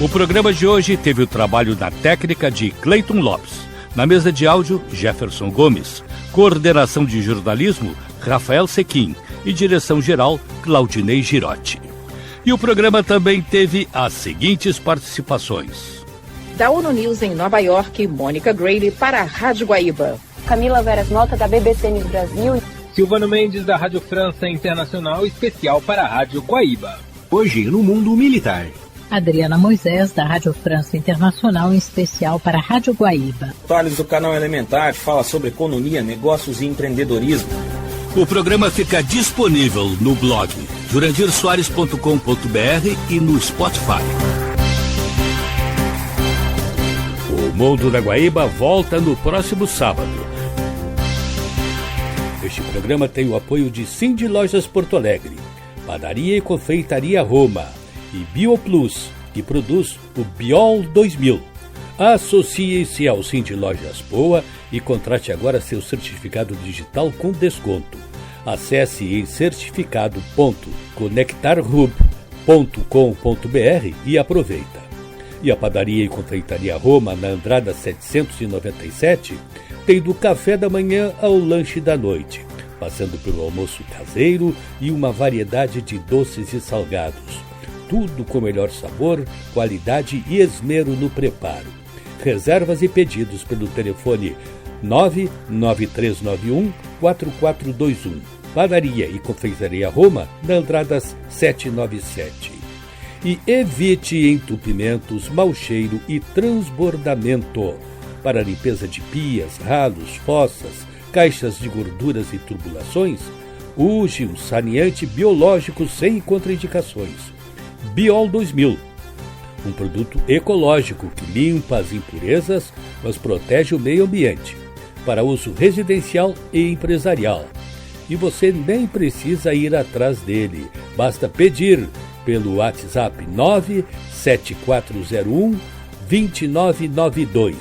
O programa de hoje teve o trabalho da técnica de Cleiton Lopes. Na mesa de áudio, Jefferson Gomes. Coordenação de jornalismo, Rafael Sequim. E direção-geral, Claudinei Girotti. E o programa também teve as seguintes participações. Da ONU News em Nova York, Mônica Grayle para a Rádio Guaíba. Camila Veras Mota, da BBC News Brasil. Silvano Mendes, da Rádio França Internacional, especial para a Rádio Guaíba. Hoje, no mundo militar. Adriana Moisés, da Rádio França Internacional, em especial para a Rádio Guaíba. Thales, do canal Elementar, fala sobre economia, negócios e empreendedorismo. O programa fica disponível no blog jurandirsoares.com.br e no Spotify. O Mundo da Guaíba volta no próximo sábado. Este programa tem o apoio de Cindy Lojas Porto Alegre, Padaria e Confeitaria Roma e BioPlus, que produz o Biol 2000. Associe-se ao Cindy Lojas Poa e contrate agora seu certificado digital com desconto. Acesse em certificado.conectarhub.com.br e aproveita. E a Padaria e Confeitaria Roma, na Andrada 797, tem do café da manhã ao lanche da noite, passando pelo almoço caseiro e uma variedade de doces e salgados. tudo com melhor sabor, qualidade e esmero no preparo. Reservas e pedidos pelo telefone 99391-4421. Padaria e Confeitaria Roma, na Andradas 797. E evite entupimentos, mau cheiro e transbordamento. Para limpeza de pias, ralos, fossas, caixas de gorduras e tubulações, use um saneante biológico sem contraindicações. Biol 2000. Um produto ecológico que limpa as impurezas, mas protege o meio ambiente, para uso residencial e empresarial. E você nem precisa ir atrás dele, basta pedir pelo WhatsApp 97401-2992.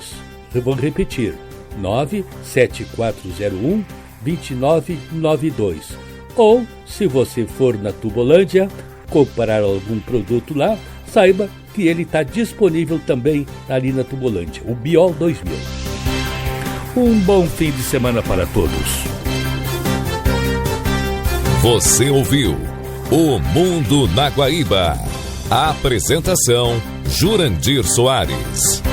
Eu vou repetir, 97401-2992. Ou, se você for na Tubolândia, comprar algum produto lá, saiba que ele está disponível também ali na Tubolândia, o Biol 2000. Um bom fim de semana para todos. Você ouviu O Mundo na Guaíba. A apresentação: Jurandir Soares.